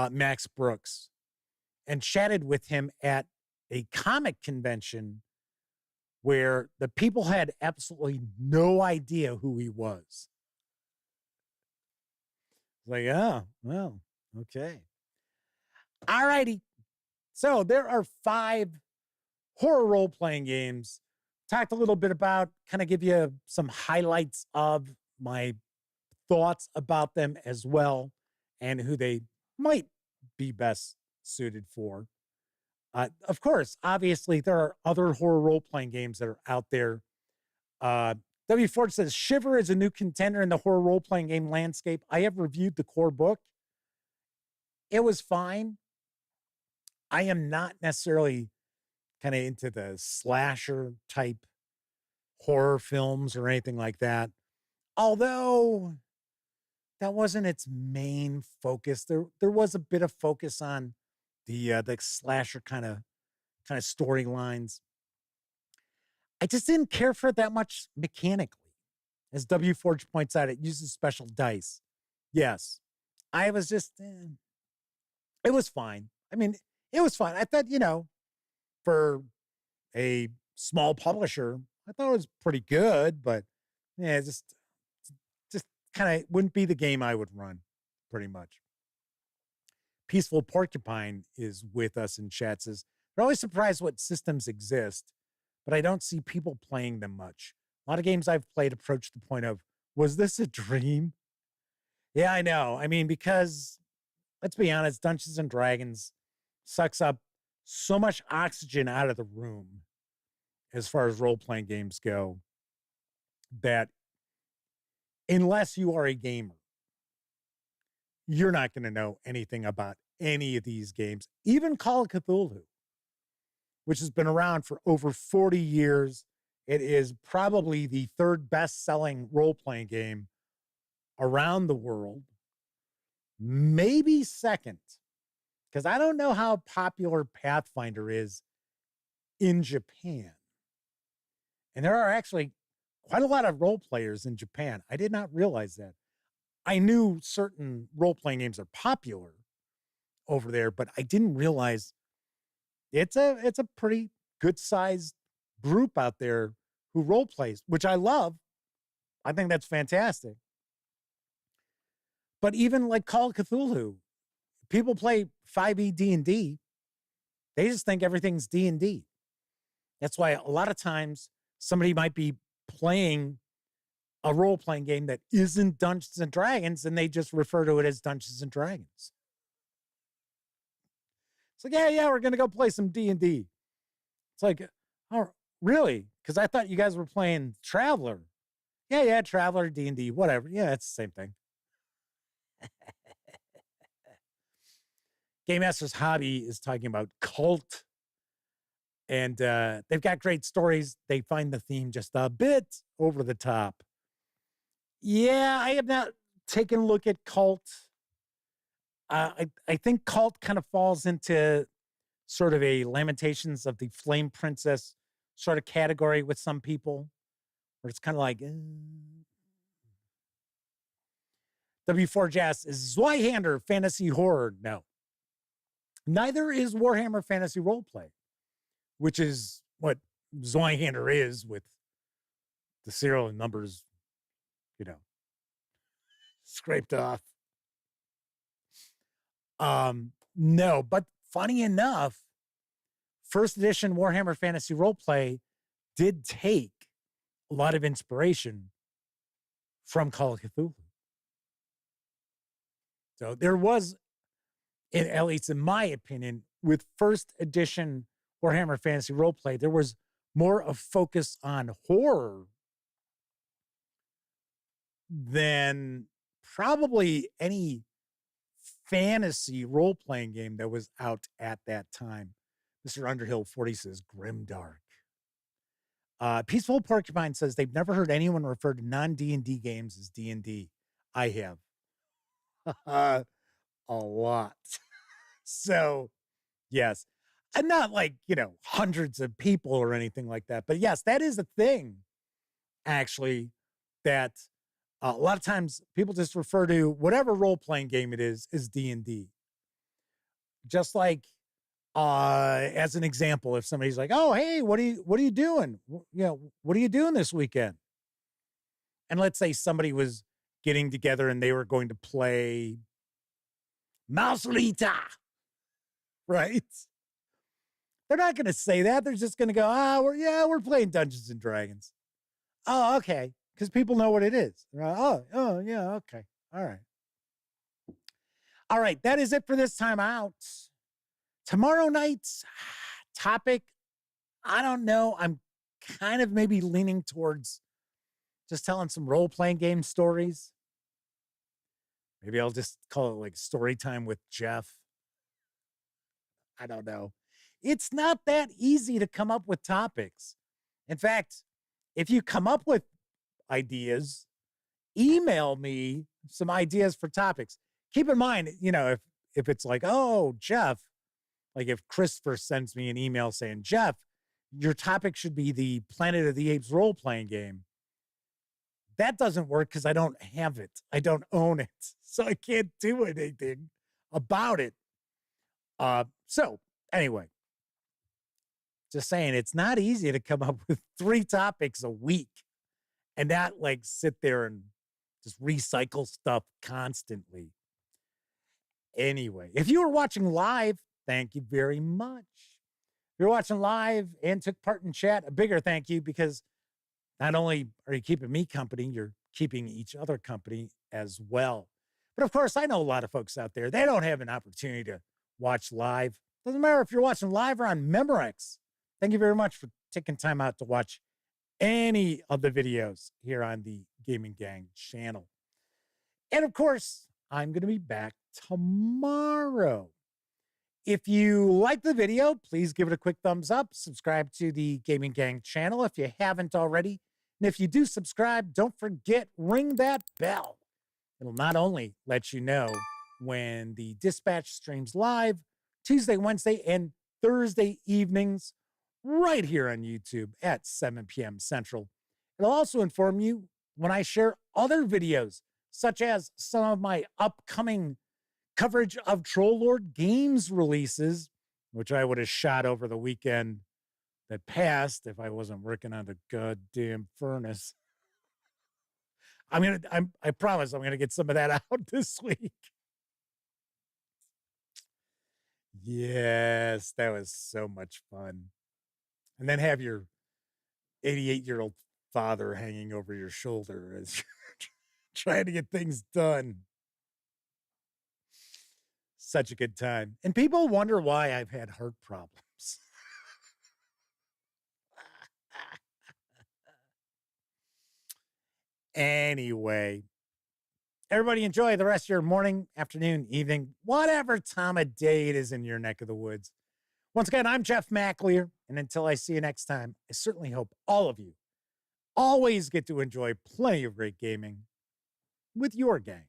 Max Brooks and chatted with him at a comic convention where the people had absolutely no idea who he was. Like, oh, well, okay. All righty. So there are 5 horror role-playing games. Talked a little bit about, kind of give you some highlights of my thoughts about them as well, and who they might be best suited for. Of course, obviously, there are other horror role-playing games that are out there. W. Ford says, Shiver is a new contender in the horror role-playing game landscape. I have reviewed the core book. It was fine. I am not necessarily kind of into the slasher type horror films or anything like that. Although that wasn't its main focus. There was a bit of focus on the slasher kind of storylines. I just didn't care for it that much mechanically. As W Forge points out, it uses special dice. Yes. I was just, it was fine. I mean, it was fine. I thought, for a small publisher, I thought it was pretty good, but yeah, just kind of wouldn't be the game I would run, pretty much. Peaceful Porcupine is with us in chat, says, they're always surprised what systems exist, but I don't see people playing them much. A lot of games I've played approach the point of, was this a dream? Yeah, I know. I mean, because let's be honest, Dungeons and Dragons sucks up so much oxygen out of the room as far as role-playing games go that unless you are a gamer, you're not going to know anything about any of these games. Even Call of Cthulhu, which has been around for over 40 years. It is probably the third best-selling role-playing game around the world. Maybe second, because I don't know how popular Pathfinder is in Japan. And there are actually quite a lot of role players in Japan. I did not realize that. I knew certain role-playing games are popular over there, but I didn't realize it's a pretty good-sized group out there who role plays, which I love. I think that's fantastic. But even like Call of Cthulhu, people play 5e D&D. They just think everything's D&D. That's why a lot of times somebody might be playing a role-playing game that isn't Dungeons and Dragons, and they just refer to it as Dungeons and Dragons. It's like, yeah, we're going to go play some D&D. It's like, oh, really? Because I thought you guys were playing Traveler. Yeah, Traveler, D&D, whatever. Yeah, it's the same thing. Game Master's Hobby is talking about cult. And they've got great stories. They find the theme just a bit over the top. Yeah, I have not taken a look at cult. I think cult kind of falls into sort of a Lamentations of the Flame Princess sort of category with some people, where it's kind of like, W4Jazz is Zweihander fantasy horror. No. Neither is Warhammer Fantasy Roleplay, which is what Zweihander is with the serial numbers, scraped off. No, but funny enough, first edition Warhammer Fantasy Roleplay did take a lot of inspiration from Call of Cthulhu. So there was, at least in my opinion, with first edition Warhammer Fantasy Roleplay, there was more of focus on horror than probably any fantasy role-playing game that was out at that time. Mr. Underhill 40 says Grimdark. Peaceful Porcupine says they've never heard anyone refer to non-D&D games as D&D. I have. A lot. So, yes. And not like, hundreds of people or anything like that. But yes, that is a thing, actually, that a lot of times people just refer to whatever role-playing game it is as D&D. Just like, as an example, if somebody's like, oh, hey, what are you doing? What are you doing this weekend? And let's say somebody was getting together and they were going to play Mausolita, right? They're not going to say that. They're just going to go, we're playing Dungeons and Dragons. Oh, okay. Because people know what it is. Oh, yeah, okay. All right. All right, that is it for this time out. Tomorrow night's topic, I don't know. I'm kind of maybe leaning towards just telling some role-playing game stories. Maybe I'll just call it like story time with Jeff. I don't know. It's not that easy to come up with topics. In fact, if you come up with ideas, email me some ideas for topics. Keep in mind, if it's like, oh, Jeff, like if Christopher sends me an email saying, Jeff, your topic should be the Planet of the Apes role-playing game. That doesn't work because I don't have it. I don't own it. So I can't do anything about it. So anyway, just saying, it's not easy to come up with 3 topics a week and not like sit there and just recycle stuff constantly. Anyway, if you were watching live, thank you very much. If you're watching live and took part in chat, a bigger thank you, because not only are you keeping me company, you're keeping each other company as well. But of course, I know a lot of folks out there, they don't have an opportunity to watch live. Doesn't matter if you're watching live or on Memorex. Thank you very much for taking time out to watch any of the videos here on the Gaming Gang channel. And of course, I'm going to be back tomorrow. If you like the video, please give it a quick thumbs up. Subscribe to the Gaming Gang channel if you haven't already. And if you do subscribe, don't forget, ring that bell. It'll not only let you know when the Dispatch streams live Tuesday, Wednesday, and Thursday evenings right here on YouTube at 7 p.m. Central. It'll also inform you when I share other videos, such as some of my upcoming coverage of Troll Lord Games releases, which I would have shot over the weekend that passed if I wasn't working on the goddamn furnace. I promise I'm gonna get some of that out this week. Yes, that was so much fun. And then have your 88-year-old father hanging over your shoulder as you're trying to get things done. Such a good time. And people wonder why I've had heart problems. Anyway, everybody enjoy the rest of your morning, afternoon, evening, whatever time of day it is in your neck of the woods. Once again, I'm Jeff McLear, and until I see you next time, I certainly hope all of you always get to enjoy plenty of great gaming with your gang.